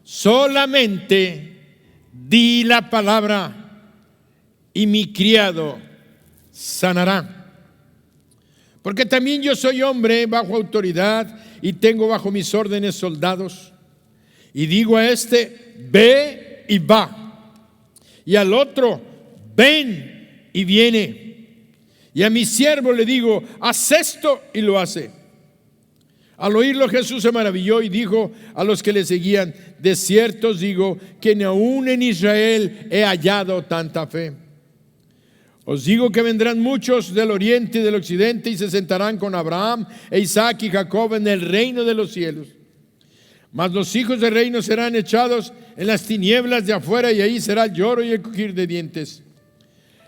Solamente di la palabra y mi criado sanará. Porque también yo soy hombre bajo autoridad y tengo bajo mis órdenes soldados. Y digo a este: ve y va. Y al otro: ven y viene. Y a mi siervo le digo: haz esto, y lo hace. Al oírlo Jesús se maravilló y dijo a los que le seguían: de cierto os digo que ni aún en Israel he hallado tanta fe. Os digo que vendrán muchos del oriente y del occidente y se sentarán con Abraham e Isaac y Jacob en el reino de los cielos. Mas los hijos del reino serán echados en las tinieblas de afuera, y ahí será el lloro y el crujir de dientes.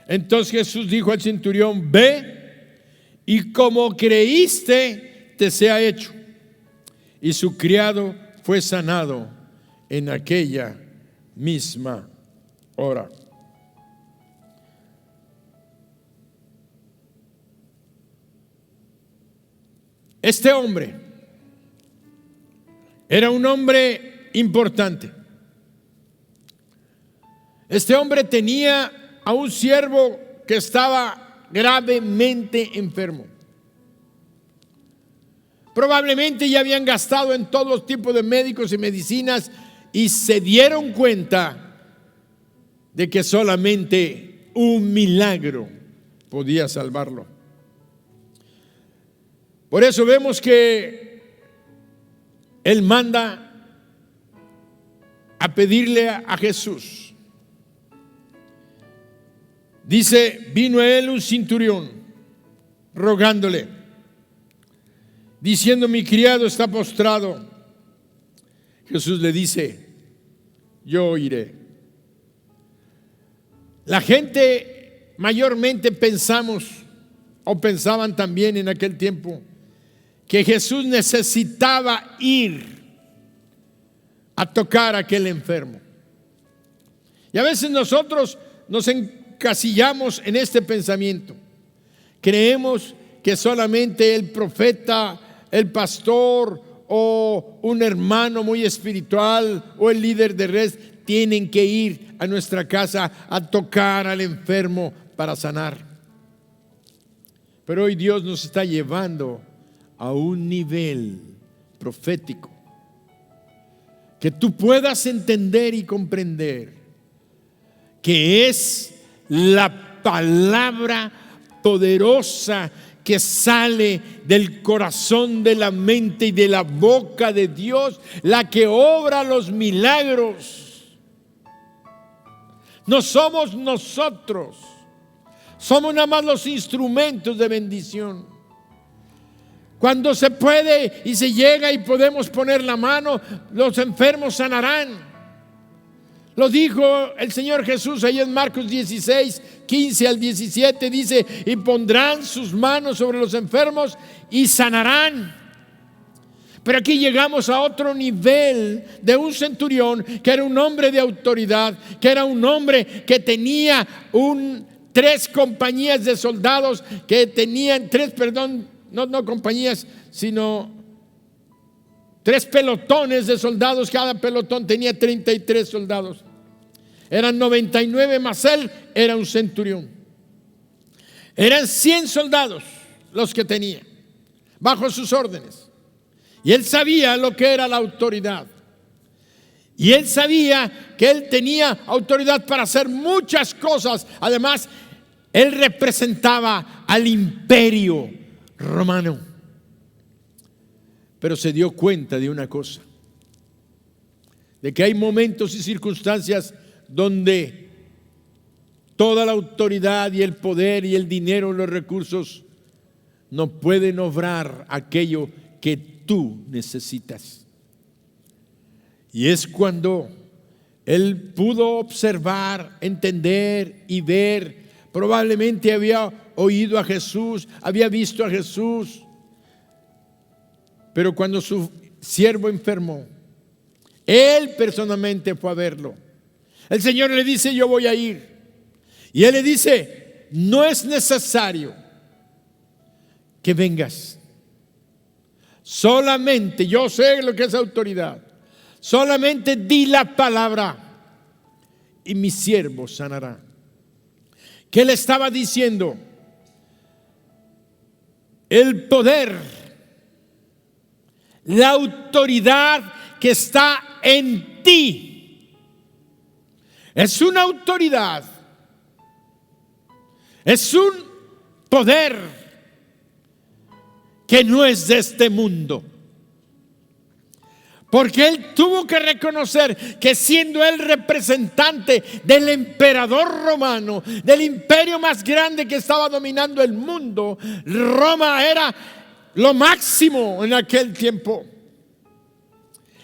Entonces Jesús dijo al centurión: ve, y como creíste, te sea hecho. Y su criado fue sanado en aquella misma hora. Este hombre era un hombre importante. Este hombre tenía a un siervo que estaba gravemente enfermo. Probablemente ya habían gastado en todos tipos de médicos y medicinas y se dieron cuenta de que solamente un milagro podía salvarlo. Por eso vemos que él manda a pedirle a Jesús. Dice, vino a él un centurión rogándole, diciendo, mi criado está postrado. Jesús le dice, yo iré. La gente mayormente pensaban también en aquel tiempo que Jesús necesitaba ir a tocar a aquel enfermo. Y a veces nosotros nos encasillamos en este pensamiento. Creemos que solamente el profeta, el pastor o un hermano muy espiritual o el líder de red tienen que ir a nuestra casa a tocar al enfermo para sanar. Pero hoy Dios nos está llevando a un nivel profético que tú puedas entender y comprender que es la palabra poderosa que sale del corazón, de la mente y de la boca de Dios, la que obra los milagros. No somos nosotros, somos nada más los instrumentos de bendición. Cuando se puede y se llega y podemos poner la mano, los enfermos sanarán. Lo dijo el Señor Jesús ahí en Marcos 16, 15 al 17, dice, y pondrán sus manos sobre los enfermos y sanarán. Pero aquí llegamos a otro nivel de un centurión que era un hombre de autoridad, que era un hombre que tenía tres compañías de soldados, que tenían no compañías, sino 3 pelotones de soldados. Cada pelotón tenía 33 soldados. Eran 99 más él, era un centurión. Eran 100 soldados los que tenía bajo sus órdenes. Y él sabía lo que era la autoridad. Y él sabía que él tenía autoridad para hacer muchas cosas. Además, él representaba al imperio romano. Pero se dio cuenta de una cosa, de que hay momentos y circunstancias donde toda la autoridad y el poder y el dinero y los recursos no pueden obrar aquello que tú necesitas. Y es cuando él pudo observar, entender y ver. Probablemente había oído a Jesús, había visto a Jesús. Pero cuando su siervo enfermó, él personalmente fue a verlo. El Señor le dice, yo voy a ir. Y él le dice, no es necesario que vengas. Solamente, yo sé lo que es autoridad. Solamente di la palabra y mi siervo sanará. ¿Qué le estaba diciendo? El poder, la autoridad que está en ti es una autoridad, es un poder que no es de este mundo. Porque él tuvo que reconocer que siendo él representante del emperador romano, del imperio más grande que estaba dominando el mundo, Roma era lo máximo en aquel tiempo.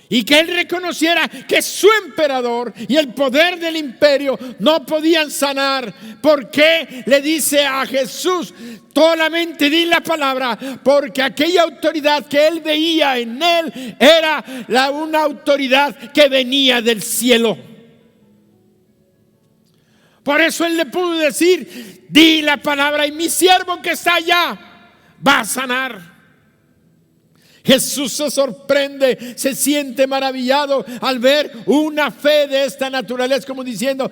Y que él reconociera que su emperador y el poder del imperio no podían sanar. ¿Por qué le dice a Jesús? Solamente di la palabra, porque aquella autoridad que él veía en él era una autoridad que venía del cielo. Por eso él le pudo decir, di la palabra y mi siervo que está allá va a sanar. Jesús se sorprende, se siente maravillado al ver una fe de esta naturaleza, como diciendo,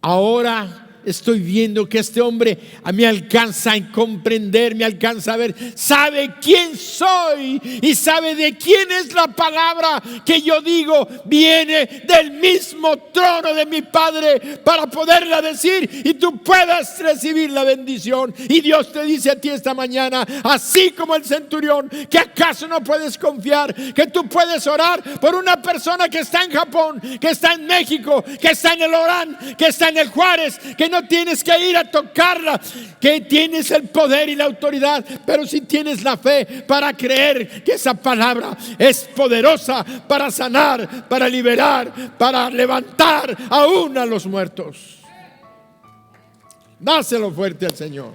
ahora estoy viendo que este hombre me alcanza a comprender, me alcanza a ver, sabe quién soy y sabe de quién es la palabra que yo digo, viene del mismo trono de mi Padre para poderla decir y tú puedas recibir la bendición. Y Dios te dice a ti esta mañana, así como el centurión, que acaso no puedes confiar, que tú puedes orar por una persona que está en Japón, que está en México, que está en el Orán, que está en el Juárez, que no tienes que ir a tocarla, que tienes el poder y la autoridad, pero si tienes la fe para creer que esa palabra es poderosa para sanar, para liberar, para levantar aún a los muertos. Dáselo fuerte al Señor.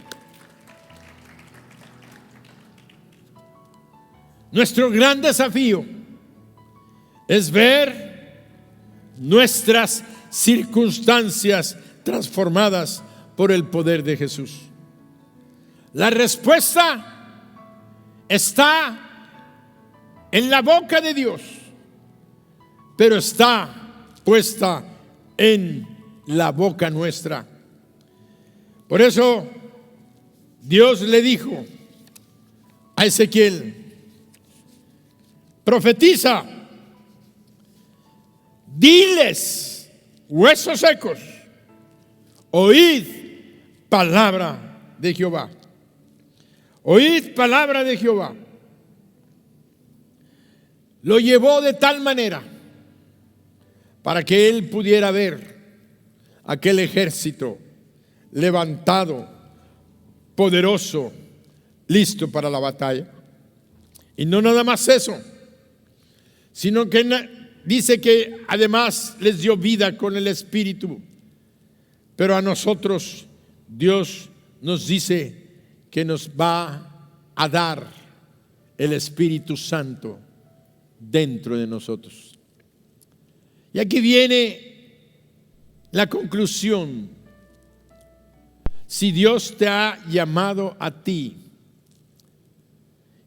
Nuestro gran desafío es ver nuestras circunstancias transformadas por el poder de Jesús. La respuesta está en la boca de Dios, pero está puesta en la boca nuestra. Por eso Dios le dijo a Ezequiel: profetiza, diles, huesos secos, oíd palabra de Jehová. Oíd palabra de Jehová. Lo llevó de tal manera para que él pudiera ver aquel ejército levantado, poderoso, listo para la batalla. Y no nada más eso, sino que dice que además les dio vida con el Espíritu. Pero a nosotros Dios nos dice que nos va a dar el Espíritu Santo dentro de nosotros. Y aquí viene la conclusión. Si Dios te ha llamado a ti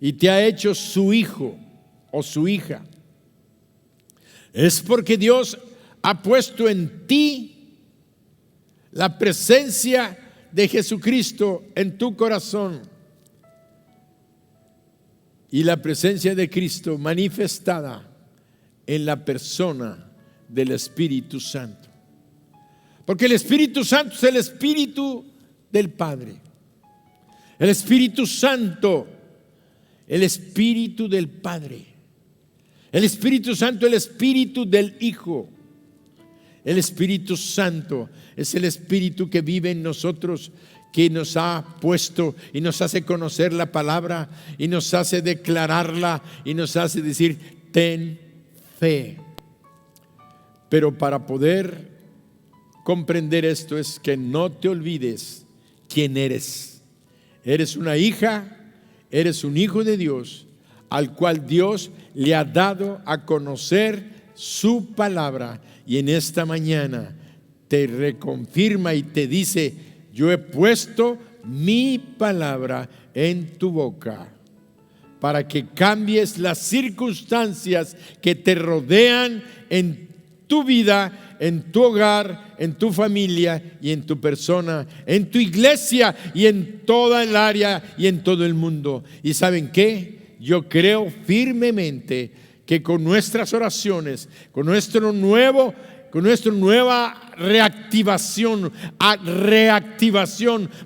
y te ha hecho su hijo o su hija, es porque Dios ha puesto en ti la presencia de Jesucristo en tu corazón y la presencia de Cristo manifestada en la persona del Espíritu Santo. Porque el Espíritu Santo es el Espíritu del Padre. El Espíritu Santo, el Espíritu del Padre. El Espíritu Santo, el Espíritu del Hijo. El Espíritu Santo es el Espíritu que vive en nosotros, que nos ha puesto y nos hace conocer la palabra y nos hace declararla y nos hace decir: ten fe. Pero para poder comprender esto es que no te olvides quién eres. Eres una hija, eres un hijo de Dios, al cual Dios le ha dado a conocer su palabra, y en esta mañana te reconfirma y te dice: yo he puesto mi palabra en tu boca para que cambies las circunstancias que te rodean en tu vida, en tu hogar, en tu familia y en tu persona, en tu iglesia y en toda el área y en todo el mundo. ¿Y saben qué? Yo creo firmemente que con nuestras oraciones, con nuestra nueva reactivación,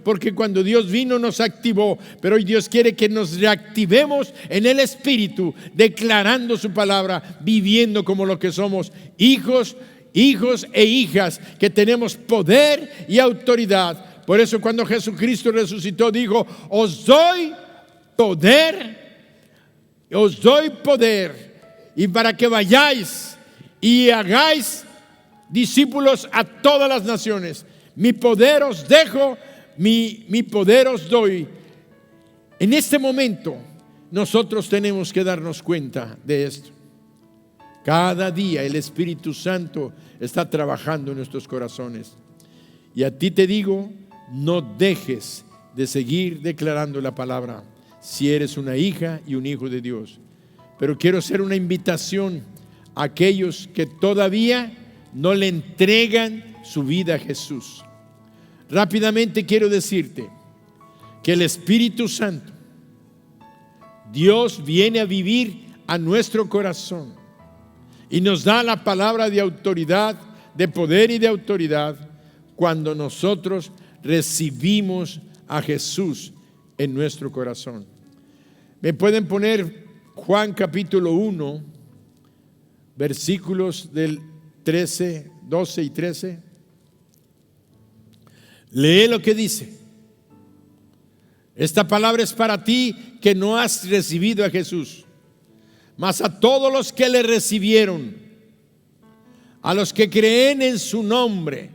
porque cuando Dios vino nos activó, pero hoy Dios quiere que nos reactivemos en el Espíritu, declarando su palabra, viviendo como lo que somos, hijos e hijas, que tenemos poder y autoridad. Por eso cuando Jesucristo resucitó dijo: os doy poder, y para que vayáis y hagáis discípulos a todas las naciones. Mi poder os dejo, mi poder os doy. En este momento nosotros tenemos que darnos cuenta de esto. Cada día el Espíritu Santo está trabajando en nuestros corazones. Y a ti te digo, no dejes de seguir declarando la palabra si eres una hija y un hijo de Dios. Pero quiero hacer una invitación a aquellos que todavía no le entregan su vida a Jesús. Rápidamente quiero decirte que el Espíritu Santo, Dios viene a vivir a nuestro corazón y nos da la palabra de autoridad, de poder y de autoridad cuando nosotros recibimos a Jesús en nuestro corazón. ¿Me pueden poner Juan capítulo 1, versículos del 13, 12 y 13? Lee lo que dice. Esta palabra es para ti que no has recibido a Jesús, mas a todos los que le recibieron, a los que creen en su nombre,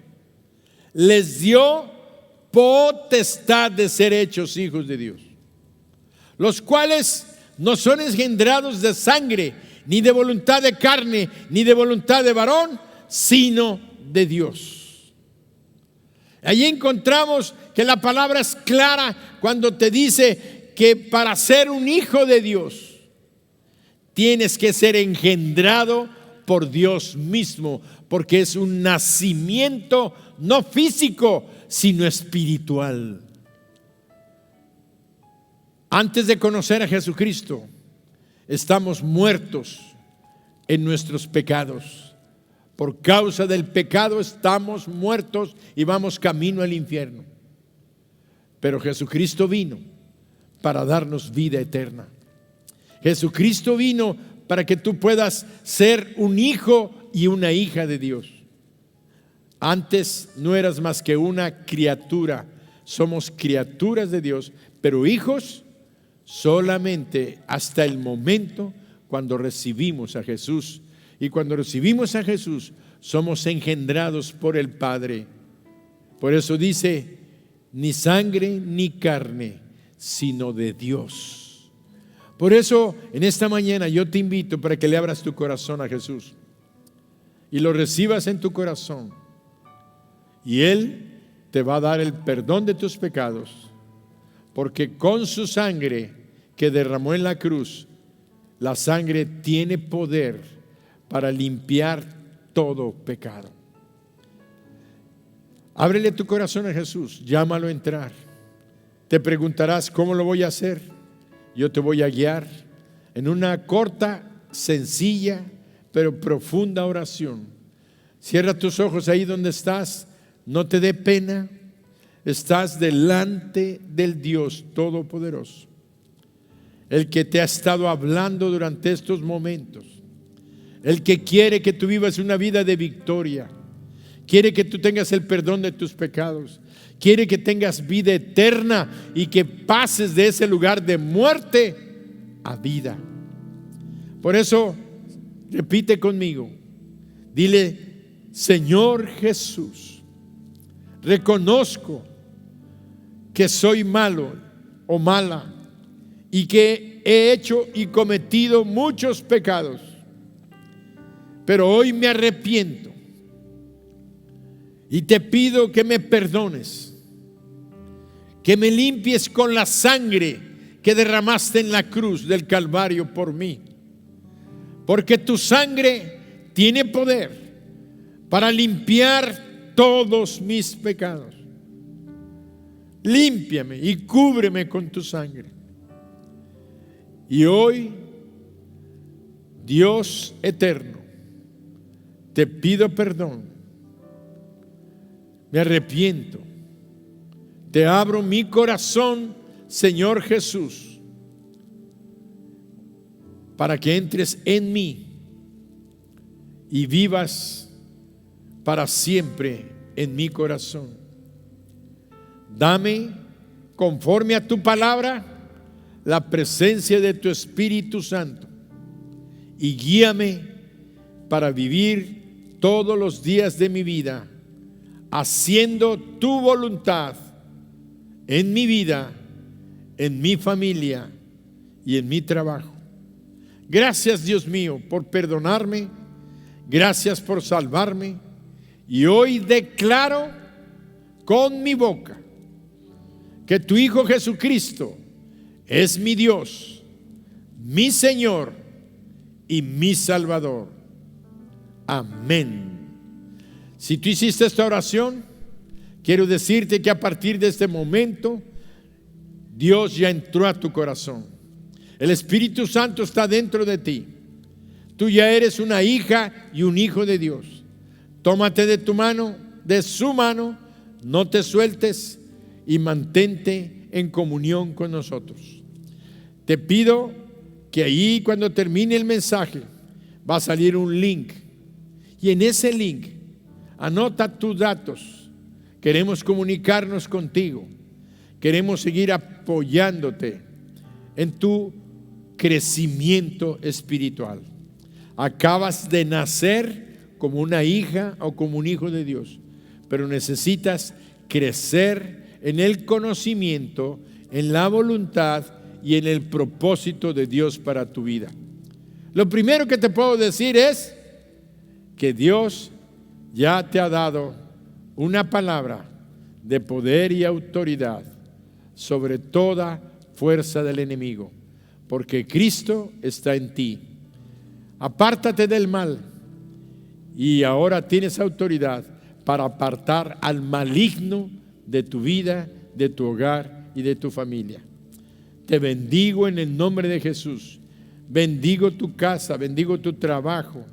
les dio potestad de ser hechos hijos de Dios, los cuales no son engendrados de sangre, ni de voluntad de carne, ni de voluntad de varón, sino de Dios. Allí encontramos que la palabra es clara cuando te dice que para ser un hijo de Dios tienes que ser engendrado por Dios mismo, porque es un nacimiento no físico, sino espiritual. Antes de conocer a Jesucristo, estamos muertos en nuestros pecados. Por causa del pecado estamos muertos y vamos camino al infierno. Pero Jesucristo vino para darnos vida eterna. Jesucristo vino para que tú puedas ser un hijo y una hija de Dios. Antes no eras más que una criatura. Somos criaturas de Dios, pero hijos solamente hasta el momento cuando recibimos a Jesús. Y cuando recibimos a Jesús, somos engendrados por el Padre. Por eso dice, ni sangre ni carne, sino de Dios. Por eso, en esta mañana yo te invito para que le abras tu corazón a Jesús y lo recibas en tu corazón. Y Él te va a dar el perdón de tus pecados, porque con su sangre que derramó en la cruz, la sangre tiene poder para limpiar todo pecado. Ábrele tu corazón a Jesús, llámalo a entrar. Te preguntarás, ¿cómo lo voy a hacer? Yo te voy a guiar en una corta, sencilla, pero profunda oración. Cierra tus ojos ahí donde estás, no te dé pena. Estás delante del Dios Todopoderoso, el que te ha estado hablando durante estos momentos, el que quiere que tú vivas una vida de victoria, quiere que tú tengas el perdón de tus pecados, quiere que tengas vida eterna y que pases de ese lugar de muerte a vida. Por eso, repite conmigo, dile: Señor Jesús, reconozco que soy malo o mala y que he hecho y cometido muchos pecados, pero hoy me arrepiento y te pido que me perdones, que me limpies con la sangre que derramaste en la cruz del Calvario por mí, porque tu sangre tiene poder para limpiar todos mis pecados. Límpiame y cúbreme con tu sangre. Y hoy, Dios eterno, te pido perdón. Me arrepiento. Te abro mi corazón, Señor Jesús, para que entres en mí y vivas para siempre en mi corazón. Dame, conforme a tu palabra, la presencia de tu Espíritu Santo y guíame para vivir todos los días de mi vida haciendo tu voluntad en mi vida, en mi familia y en mi trabajo. Gracias, Dios mío, por perdonarme. Gracias por salvarme. Y hoy declaro con mi boca que tu Hijo Jesucristo es mi Dios, mi Señor y mi Salvador. Amén. Si tú hiciste esta oración, quiero decirte que a partir de este momento, Dios ya entró a tu corazón. El Espíritu Santo está dentro de ti. Tú ya eres una hija y un hijo de Dios. Tómate de tu mano, de su mano, no te sueltes y mantente en comunión con nosotros. Te pido que ahí, cuando termine el mensaje, va a salir un link, y en ese link anota tus datos. Queremos comunicarnos contigo, queremos seguir apoyándote en tu crecimiento espiritual. Acabas de nacer como una hija o como un hijo de Dios, pero necesitas crecer en el conocimiento, en la voluntad y en el propósito de Dios para tu vida. Lo primero que te puedo decir es que Dios ya te ha dado una palabra de poder y autoridad sobre toda fuerza del enemigo, porque Cristo está en ti. Apártate del mal y ahora tienes autoridad para apartar al maligno de tu vida, de tu hogar y de tu familia. Te bendigo en el nombre de Jesús. Bendigo tu casa, bendigo tu trabajo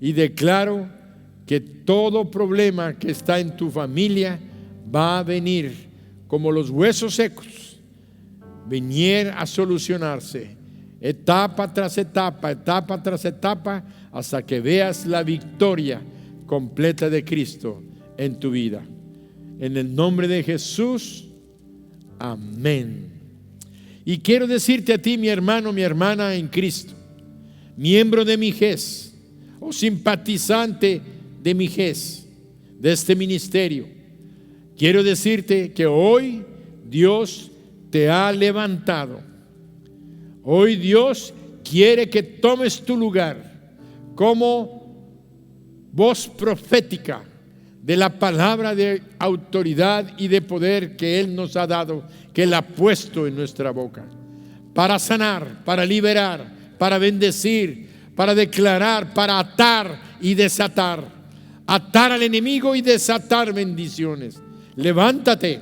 y declaro que todo problema que está en tu familia va a venir como los huesos secos, venir a solucionarse etapa tras etapa, etapa tras etapa, hasta que veas la victoria completa de Cristo en tu vida. En el nombre de Jesús, amén. Y quiero decirte a ti, mi hermano, mi hermana en Cristo, miembro de mi GES o simpatizante de mi GES, de este ministerio, quiero decirte que hoy Dios te ha levantado. Hoy Dios quiere que tomes tu lugar como voz profética de la palabra de autoridad y de poder que Él nos ha dado, que Él ha puesto en nuestra boca, para sanar, para liberar, para bendecir, para declarar, para atar y desatar, atar al enemigo y desatar bendiciones. Levántate,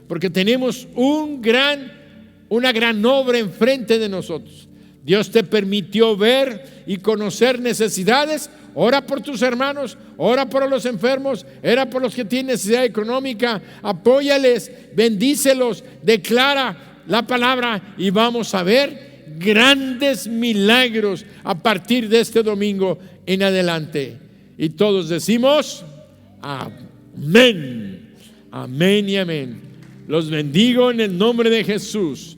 porque tenemos una gran obra enfrente de nosotros. Dios te permitió ver y conocer necesidades. Ora por tus hermanos, ora por los enfermos, ora por los que tienen necesidad económica, apóyales, bendícelos, declara la palabra y vamos a ver grandes milagros a partir de este domingo en adelante. Y todos decimos amén, amén y amén. Los bendigo en el nombre de Jesús.